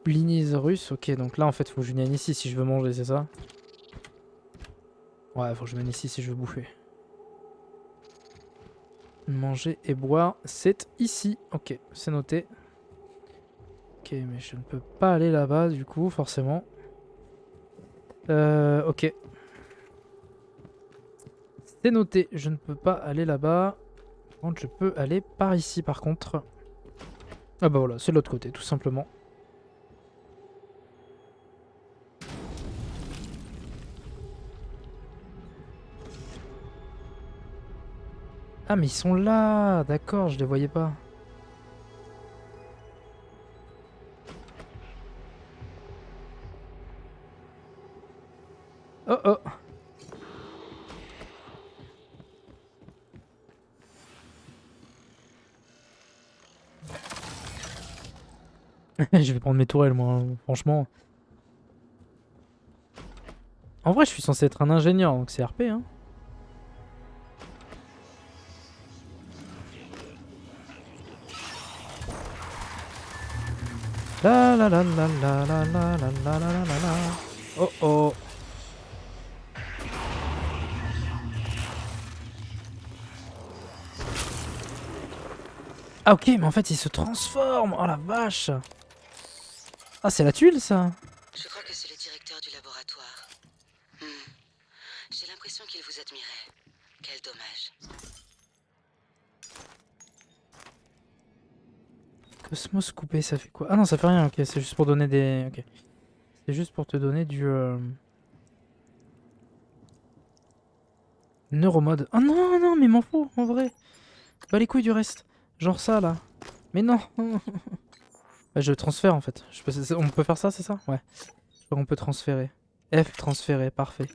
Blinis russes. Ok, donc là en fait, faut que je vienne ici si je veux manger, c'est ça? Ouais, faut que je vienne ici si je veux bouffer. Manger et boire, c'est ici. Ok, c'est noté. Ok, mais je ne peux pas aller là-bas du coup, forcément. Ok. C'est noté, je ne peux pas aller là-bas. Par contre, je peux aller par ici par contre. Ah bah voilà, c'est de l'autre côté, tout simplement. Ah mais ils sont là, d'accord, je les voyais pas. Oh oh. Je vais prendre mes tourelles moi, hein, franchement. En vrai, je suis censé être un ingénieur, donc c'est RP, hein. La la la la la la la la la la la la. Oh oh. Ah ok, mais en fait, il se transforme. Oh la vache. Ah, c'est la tuile, ça. Je crois que c'est le directeur du laboratoire. J'ai l'impression qu'il vous admirait. Quel dommage. Cosmos coupé, ça fait quoi? Ah non, ça fait rien, ok, c'est juste pour donner des... Ok. C'est juste pour te donner du... Neuromode. Oh non, non, mais m'en fous, en vrai. Bah les couilles du reste. Genre ça, là. Mais non. Bah, je transfère, en fait. On peut faire ça, c'est ça? Ouais. On peut transférer. F, transférer, parfait.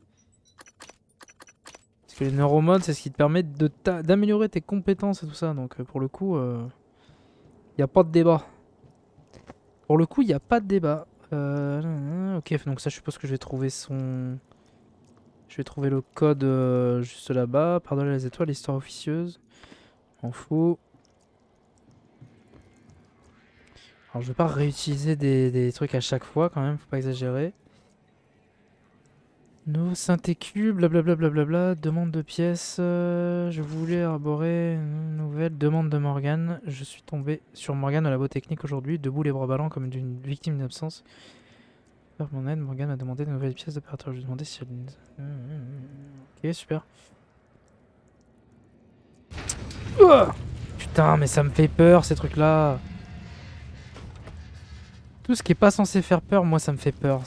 Parce que les neuromodes, c'est ce qui te permet d'améliorer tes compétences et tout ça. Donc pour le coup, y a pas de débat. Pour le coup, il n'y a pas de débat. Ok, donc ça, je suppose que je vais trouver son... Je vais trouver le code juste là-bas. Pardonnez les étoiles, histoire officieuse. M'en fous. Alors, je vais pas réutiliser des trucs à chaque fois quand même, faut pas exagérer. Nouveau synthé-cube, blablabla, blablabla. Demande de pièces. Je voulais arborer une nouvelle demande de Morgane. Je suis tombé sur Morgane au labo technique aujourd'hui, debout les bras ballants comme d'une victime d'absence. Par mon aide, Morgane m'a demandé de nouvelles pièces d'opérateur. Je lui ai demandé si elle... Ok, super. Oh putain, mais ça me fait peur ces trucs-là. Tout ce qui est pas censé faire peur, moi ça me fait peur.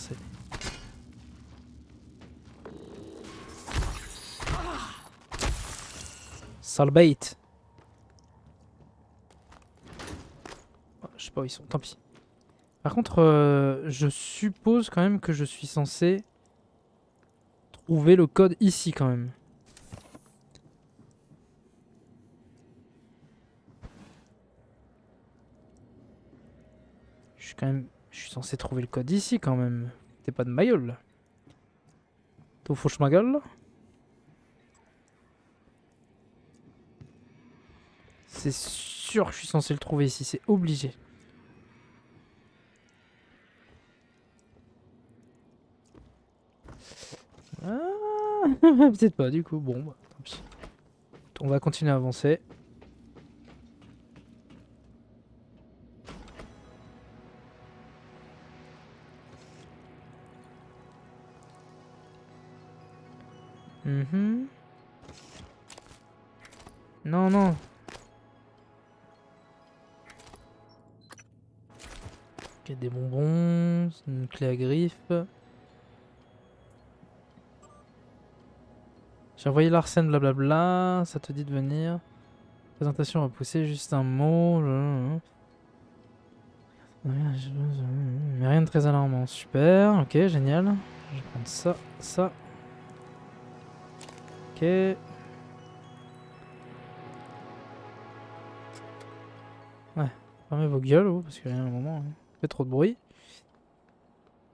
Sale bait. Oh, je sais pas où ils sont, tant pis. Par contre, je suppose quand même que je suis censé trouver le code ici quand même. Je suis censé trouver le code ici quand même. T'es pas de ma gueule là. T'es fauche ma gueule là. C'est sûr que je suis censé le trouver ici, c'est obligé. Ah, peut-être pas du coup, bon bah tant pis. On va continuer à avancer. Mhm. Non, non. Ok, des bonbons, une clé à griffe. J'ai envoyé Larsen, blablabla. Ça te dit de venir. Présentation repoussée, juste un mot. Mais rien de très alarmant. Super, ok, génial. Je vais prendre ça, ça. Ok. Ouais, fermez vos gueules, oh, parce qu'il y a un moment, hein. Fait trop de bruit.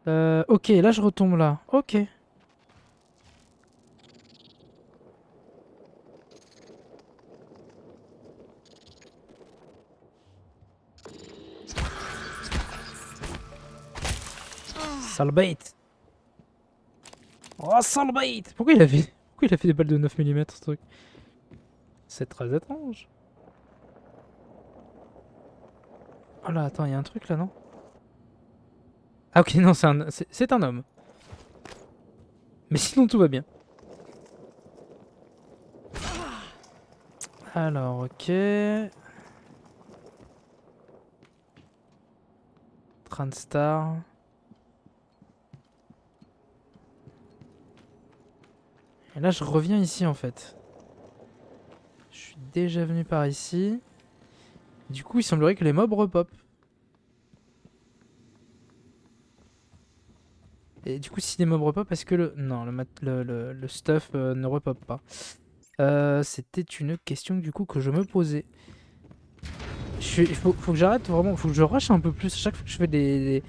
Ok, là je retombe là. Ok. Sale bait. Oh, sale bait. Pourquoi il a fait des balles de 9 mm ce truc? C'est très étrange. Oh là, attends, il y a un truc là, non? Ah ok, non, c'est un homme. Mais sinon tout va bien. Alors, ok. Transtar. Et là, je reviens ici en fait. Je suis déjà venu par ici. Du coup, il semblerait que les mobs repop. Et du coup, si les mobs repop, est-ce que le... Non, le stuff ne repop pas. C'était une question du coup que je me posais. Il faut que j'arrête vraiment, faut que je rush un peu plus. Chaque fois que je fais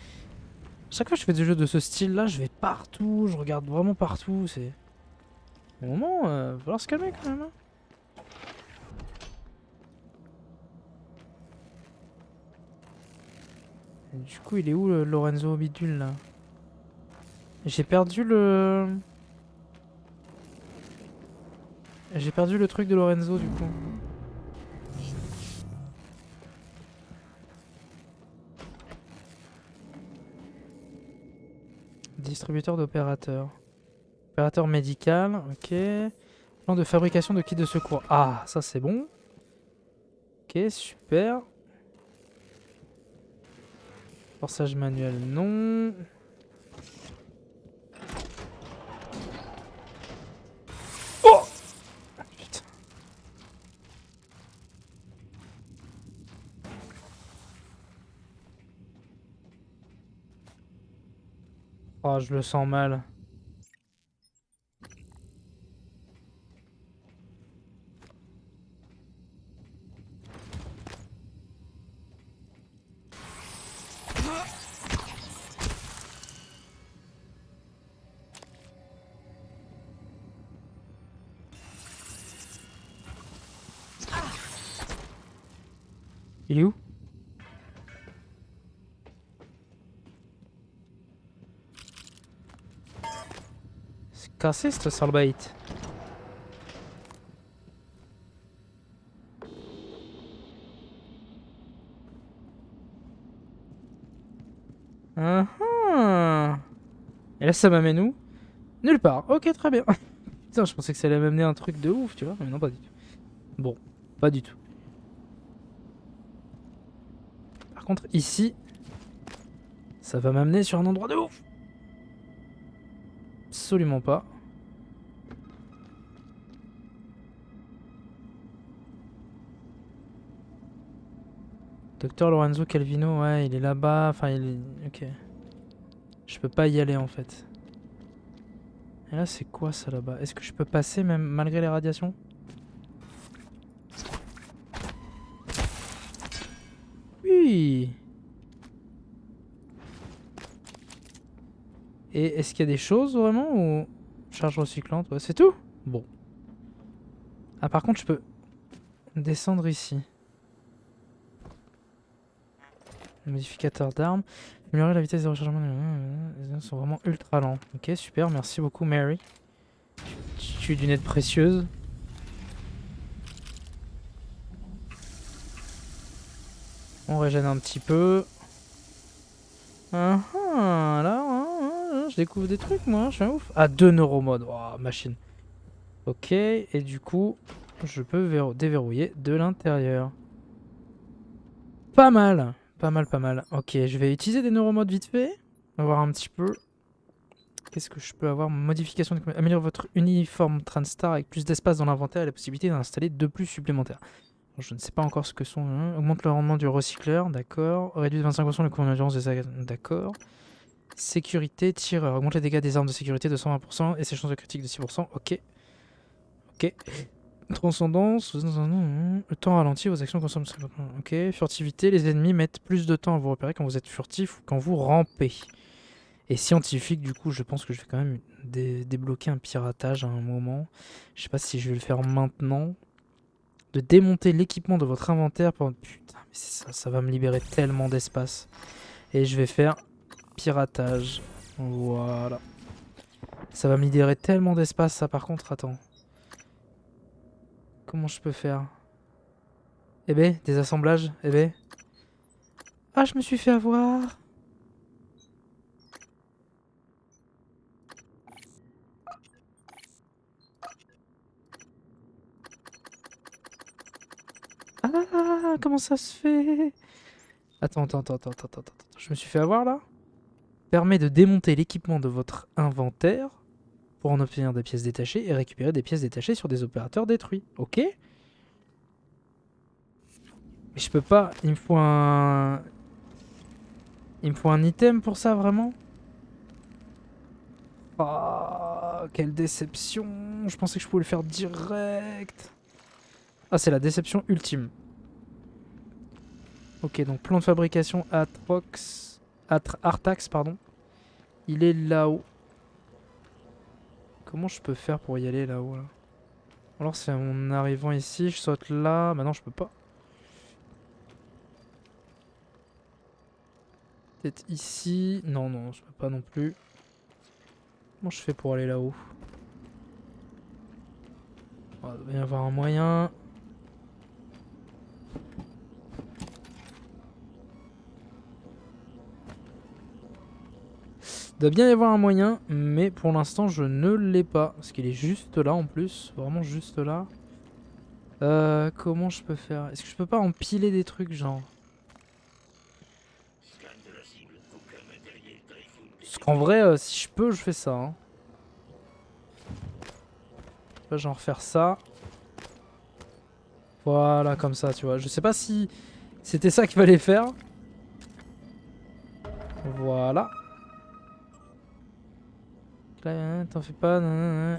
chaque fois que je fais des jeux de ce style-là, je vais partout, je regarde vraiment partout. C'est... Au moment, va falloir se calmer quand même. Hein. Et du coup, il est où le Lorenzo Bidule là? J'ai perdu le... J'ai perdu le truc de Lorenzo du coup. Distributeur d'opérateurs. Opérateur médical, ok. Plan de fabrication de kits de secours. Ah, ça c'est bon. Ok, super. Forçage manuel, non. Oh putain. Oh, je le sens mal. Il est où? C'est cassé cette sale bête. Ah ah. Et là, ça m'amène où? Nulle part. Ok, très bien. Putain, je pensais que ça allait m'amener un truc de ouf, tu vois. Mais non, pas du tout. Bon, pas du tout. Par contre, ici, ça va m'amener sur un endroit de ouf. Absolument pas. Docteur Lorenzo Calvino, ouais, il est là-bas. Enfin, il est... Ok. Je peux pas y aller, en fait. Et là, c'est quoi, ça, là-bas? Est-ce que je peux passer, même malgré les radiations? Oui. Et est-ce qu'il y a des choses, vraiment, ou... Charge recyclante, ouais, c'est tout? Bon. Ah, par contre, je peux descendre ici. Modificateur d'armes. Améliorer la vitesse de rechargement. Les armes sont vraiment ultra lents. Ok, super, merci beaucoup, Mary. Tu es d'une aide précieuse. On régène un petit peu. Ah ah, là, je découvre des trucs, moi, je suis un ouf. Ah, 2 neuromodes. Oh, machine. Ok, et du coup, je peux déverrouiller de l'intérieur. Pas mal. Pas mal, pas mal. Ok, je vais utiliser des neuromodes vite fait. On va voir un petit peu. Qu'est-ce que je peux avoir? Modification de... Améliorer votre uniforme Transtar avec plus d'espace dans l'inventaire et la possibilité d'installer 2 plus supplémentaires. Alors, je ne sais pas encore ce que sont. Hein. Augmente le rendement du recycleur, d'accord. Réduit de 25% le coût d'endurance des agents, d'accord. Sécurité, tireur. Augmente les dégâts des armes de sécurité de 120% et ses chances de critique de 6%. Ok. Ok. Transcendance. Le temps ralenti, vos actions consomment 50%. Ok. Furtivité, les ennemis mettent plus de temps à vous repérer quand vous êtes furtif ou quand vous rampez. Et scientifique, du coup, je pense que je vais quand même débloquer un piratage à un moment. Je sais pas si je vais le faire maintenant. De démonter l'équipement de votre inventaire pour... Putain, mais ça va me libérer tellement d'espace. Et je vais faire piratage. Voilà. Ça va me libérer tellement d'espace, ça, par contre. Attends. Comment je peux faire? Eh ben, des assemblages. Eh ben. Ah, je me suis fait avoir. Ah, comment ça se fait? Attends. Je me suis fait avoir, là? Permet de démonter l'équipement de votre inventaire pour en obtenir des pièces détachées et récupérer des pièces détachées sur des opérateurs détruits. Ok? Mais je peux pas. Il me faut un... Il me faut un item pour ça, vraiment? Ah, quelle déception. Je pensais que je pouvais le faire direct. Ah, c'est la déception ultime. Ok, donc plan de fabrication Artax, pardon. Il est là-haut. Comment je peux faire pour y aller là-haut là? Alors c'est en arrivant ici, je saute là. Bah non, je peux pas. Peut-être ici. Non, je peux pas non plus. Comment je fais pour aller là-haut? Oh, il doit y avoir un moyen. Il doit bien y avoir un moyen, mais pour l'instant je ne l'ai pas. Parce qu'il est juste là en plus, vraiment juste là. Comment je peux faire? Est-ce que je peux pas empiler des trucs genre? Parce qu'en vrai, si je peux, je fais ça. Hein. Je vais genre faire ça. Voilà, comme ça, tu vois. Je sais pas si c'était ça qu'il fallait faire. Voilà. T'en fais pas.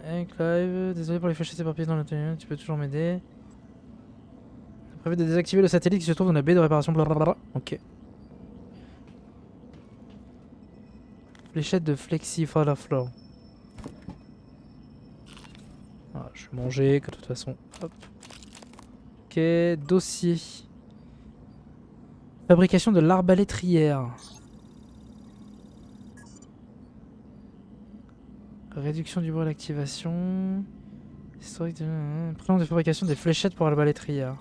Hey Clive, désolé pour les fléchettes éparpillées dans le tenue, tu peux toujours m'aider. Prévu de désactiver le satellite qui se trouve dans la baie de réparation. Blablabla. Ok. Fléchette de Flexi Floor. Ah, je vais manger, que de toute façon. Hop. Ok, dossier. Fabrication de l'arbalétrière. Réduction du bruit d'activation. Historique de... Plan de fabrication des fléchettes pour l'arbalétrière.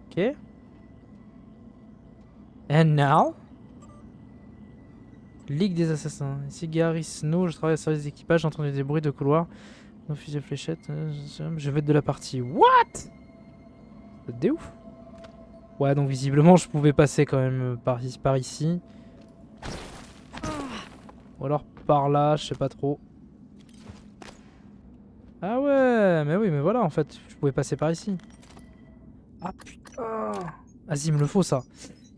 Ok. And now? Ligue des assassins. Ici Gary Snow, je travaille au service d'équipage, j'ai entendu des bruits de couloir. Nos fusils de fléchettes. Je vais être de la partie. What? C'est ouf. Ouais, donc visiblement je pouvais passer quand même par ici. Ou alors par là, je sais pas trop. Ah ouais, mais oui, mais voilà en fait, je pouvais passer par ici. Ah putain. Vas-y, il me le faut ça.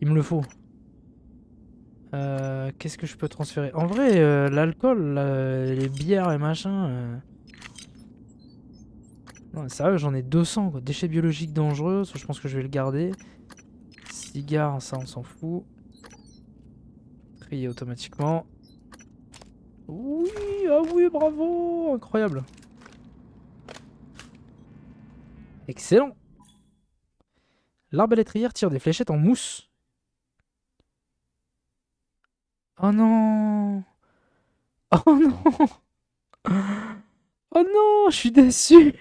Il me le faut. Qu'est-ce que je peux transférer? En vrai, l'alcool, les bières et machin... Non, sérieux, j'en ai 200 quoi. Déchets biologiques dangereux, ça, je pense que je vais le garder. Cigares, ça on s'en fout. Trier automatiquement. Oui, ah oui, bravo, incroyable. Excellent. L'arbalétrière tire des fléchettes en mousse. Oh non. Oh non. Oh non, je suis déçu.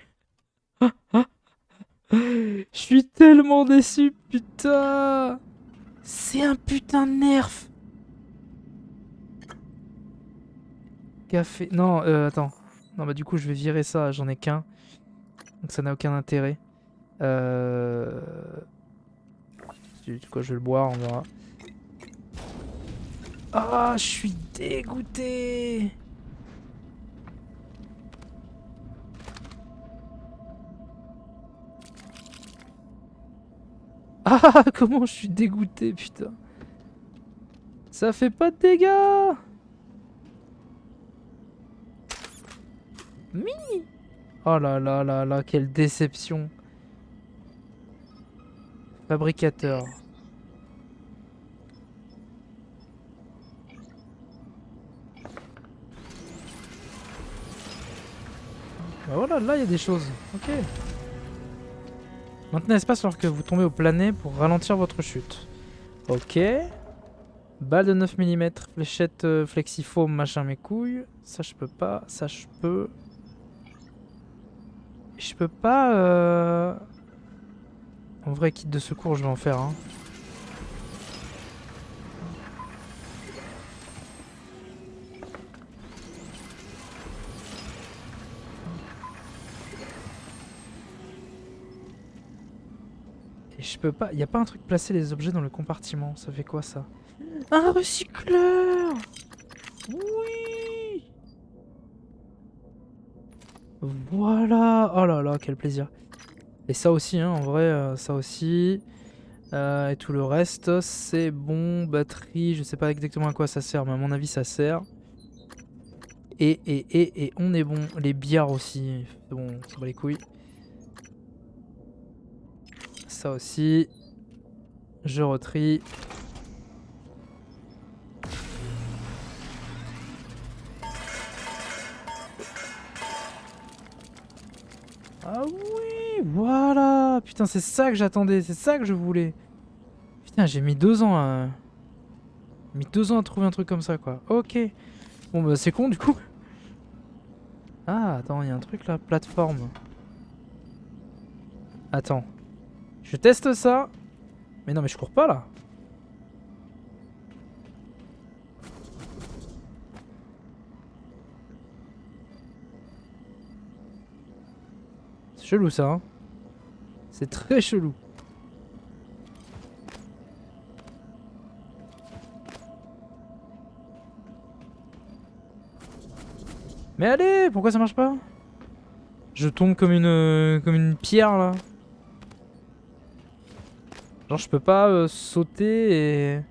Je suis tellement déçu, putain. C'est un putain de nerf. Café. Non, attends. Non, bah du coup, je vais virer ça. J'en ai qu'un. Donc ça n'a aucun intérêt. Du coup, je vais le boire, on verra. Ah, je suis dégoûté. Ah, comment je suis dégoûté, putain. Ça fait pas de dégâts. Mi. Oh là là là là, quelle déception. Fabricateur. Bah voilà, là il y a des choses. Ok. Maintenez l'espace lorsque vous tombez au planet pour ralentir votre chute. Ok. Balle de 9 mm, fléchette flexifoam, machin mes couilles. Ça je peux pas, ça je peux. Je peux pas... En vrai, kit de secours, je vais en faire un. Et je peux pas... Y a pas un truc placer les objets dans le compartiment. Ça fait quoi ça? Un recycleur! Oui! Voilà! Oh là là, quel plaisir. Et ça aussi, hein, en vrai, ça aussi. Et tout le reste, c'est bon. Batterie, je sais pas exactement à quoi ça sert, mais à mon avis, ça sert. Et on est bon. Les bières aussi. C'est bon, on s'en bat les couilles. Ça aussi. Je retrie. Ah oui, voilà. Putain, c'est ça que j'attendais, c'est ça que je voulais. Putain, j'ai mis 2 ans à... mis 2 ans à trouver un truc comme ça, quoi. Ok. Bon, bah c'est con, du coup. Ah, attends, il y a un truc là, plateforme. Attends. Je teste ça. Mais non, mais je cours pas, là. C'est chelou, ça, hein. C'est très chelou. Mais allez, pourquoi ça marche pas? Je tombe comme une pierre là. Genre je peux pas sauter et...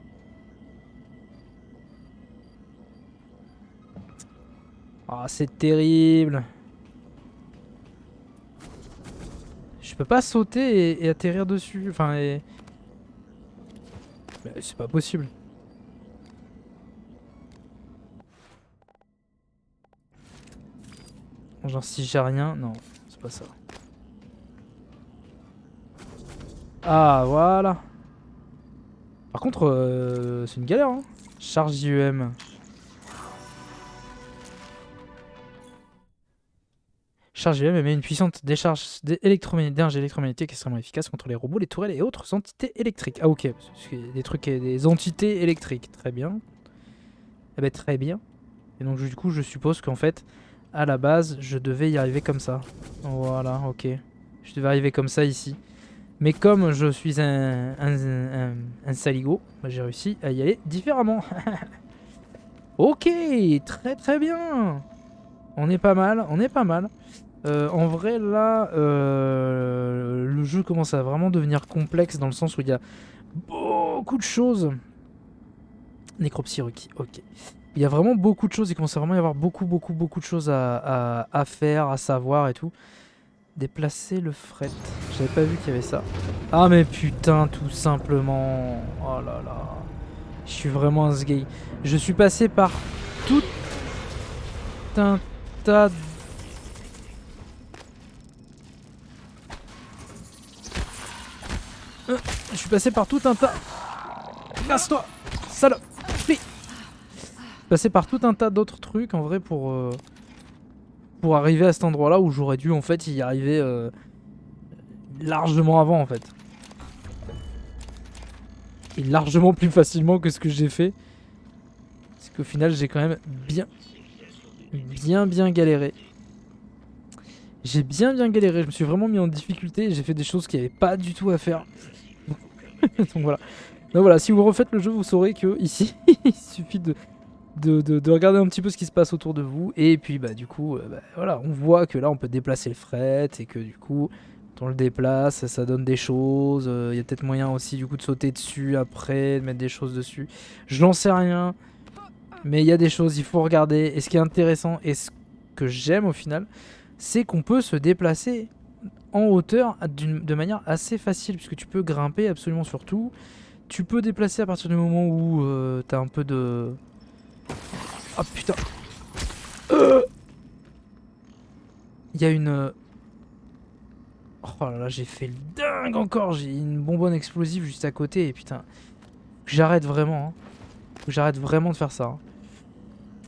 Ah, c'est terrible. Je peux pas sauter et atterrir dessus. Enfin, et... Mais c'est pas possible. Genre si j'ai rien... Non, c'est pas ça. Ah, voilà. Par contre, c'est une galère, hein. Charge IEM. Charge IEM émet une puissante décharge d'énergie électromagnétique extrêmement efficace contre les robots, les tourelles et autres entités électriques. Ah ok, des trucs, des entités électriques. Très bien. Eh ben très bien. Et donc du coup je suppose qu'en fait, à la base, je devais y arriver comme ça. Voilà, ok. Je devais arriver comme ça ici. Mais comme je suis un saligo, bah, j'ai réussi à y aller différemment. Ok, très très bien. On est pas mal, on est pas mal. En vrai là, le jeu commence à vraiment devenir complexe dans le sens où il y a beaucoup de choses. Nécropsie requis, ok. Il y a vraiment beaucoup de choses, il commence à vraiment y avoir beaucoup de choses à faire, à savoir et tout. Déplacer le fret, j'avais pas vu qu'il y avait ça. Ah mais putain, tout simplement. Oh là là. Je suis vraiment un sgay. Je suis passé par tout un tas de... Je suis passé par tout un tas... Casse-toi, salope. Je suis passé par tout un tas d'autres trucs en vrai pour arriver à cet endroit là où j'aurais dû en fait y arriver largement avant en fait. Et largement plus facilement que ce que j'ai fait. Parce qu'au final j'ai quand même bien galéré. J'ai bien galéré, je me suis vraiment mis en difficulté et j'ai fait des choses qu'il n'y avait pas du tout à faire. Donc voilà. Donc voilà, si vous refaites le jeu, vous saurez que ici, il suffit de regarder un petit peu ce qui se passe autour de vous. Et puis bah du coup, bah, voilà, on voit que là on peut déplacer le fret et que du coup, quand on le déplace, ça donne des choses. Il y a peut-être moyen aussi du coup de sauter dessus après, de mettre des choses dessus. Je n'en sais rien, mais il y a des choses, il faut regarder. Et ce qui est intéressant et ce que j'aime au final, c'est qu'on peut se déplacer en hauteur de manière assez facile, puisque tu peux grimper absolument sur tout. Tu peux déplacer à partir du moment où t'as un peu de... Ah putain. Il y a une... Oh là là, j'ai fait le dingue encore. J'ai une bonbonne explosive juste à côté et putain... J'arrête vraiment. Hein. Faut que j'arrête vraiment de faire ça. Hein.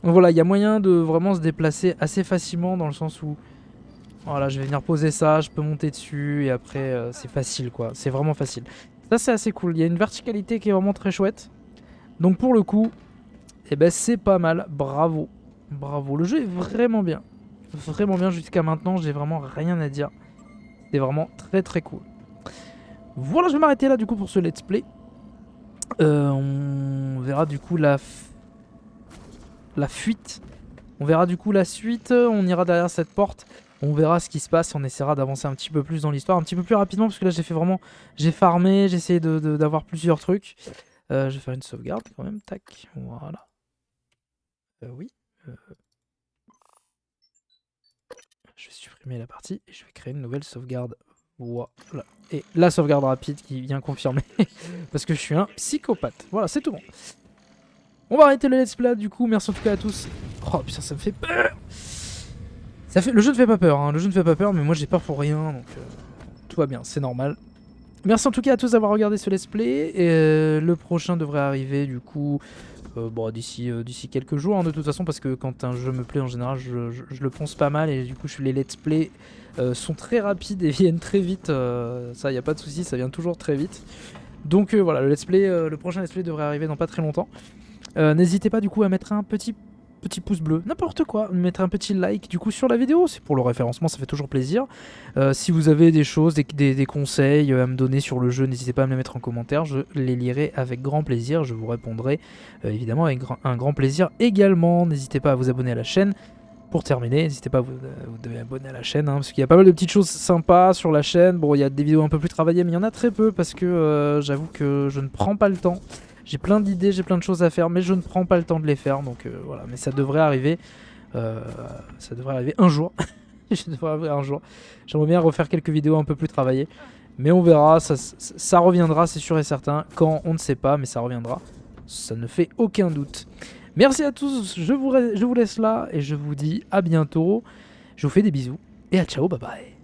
Donc voilà, il y a moyen de vraiment se déplacer assez facilement dans le sens où voilà, je vais venir poser ça, je peux monter dessus et après c'est facile quoi, c'est vraiment facile. Ça c'est assez cool, il y a une verticalité qui est vraiment très chouette. Donc pour le coup, eh ben c'est pas mal, bravo. Bravo, le jeu est vraiment bien. Vraiment bien jusqu'à maintenant, j'ai vraiment rien à dire. C'est vraiment très très cool. Voilà, je vais m'arrêter là du coup pour ce let's play. On verra du coup la fuite. On verra du coup la suite, on ira derrière cette porte. On verra ce qui se passe, on essaiera d'avancer un petit peu plus dans l'histoire, un petit peu plus rapidement parce que là j'ai fait vraiment, j'ai farmé, j'ai essayé d'avoir plusieurs trucs. Je vais faire une sauvegarde quand même, tac, voilà. Oui. Je vais supprimer la partie et je vais créer une nouvelle sauvegarde. Voilà. Et la sauvegarde rapide qui vient confirmer parce que je suis un psychopathe. Voilà, c'est tout bon. On va arrêter le let's play du coup, merci en tout cas à tous. Oh putain, ça me fait peur. Le jeu ne fait pas peur, hein. Le jeu ne fait pas peur, mais moi j'ai peur pour rien, donc tout va bien, c'est normal. Merci en tout cas à tous d'avoir regardé ce let's play, et le prochain devrait arriver du coup bon, d'ici quelques jours, hein, de toute façon, parce que quand un jeu me plaît en général, je le pense pas mal, et du coup les let's play sont très rapides et viennent très vite, ça y a pas de souci, ça vient toujours très vite. Donc voilà, le prochain let's play devrait arriver dans pas très longtemps. N'hésitez pas du coup à mettre un petit pouce bleu, n'importe quoi, mettre un petit like du coup sur la vidéo, c'est pour le référencement, ça fait toujours plaisir. Si vous avez des choses, des conseils à me donner sur le jeu, n'hésitez pas à me les mettre en commentaire, je les lirai avec grand plaisir, je vous répondrai évidemment avec un grand plaisir également. N'hésitez pas à vous abonner à la chaîne. Pour terminer, n'hésitez pas à vous abonner à la chaîne, hein, parce qu'il y a pas mal de petites choses sympas sur la chaîne. Bon, il y a des vidéos un peu plus travaillées, mais il y en a très peu parce que j'avoue que je ne prends pas le temps. J'ai plein d'idées, j'ai plein de choses à faire, mais je ne prends pas le temps de les faire. Donc voilà, mais ça devrait arriver. Ça devrait arriver un jour. Ça devrait arriver un jour. J'aimerais bien refaire quelques vidéos un peu plus travaillées. Mais on verra, ça reviendra, c'est sûr et certain. Quand, on ne sait pas, mais ça reviendra. Ça ne fait aucun doute. Merci à tous, je vous laisse là et je vous dis à bientôt. Je vous fais des bisous et à ciao, bye bye.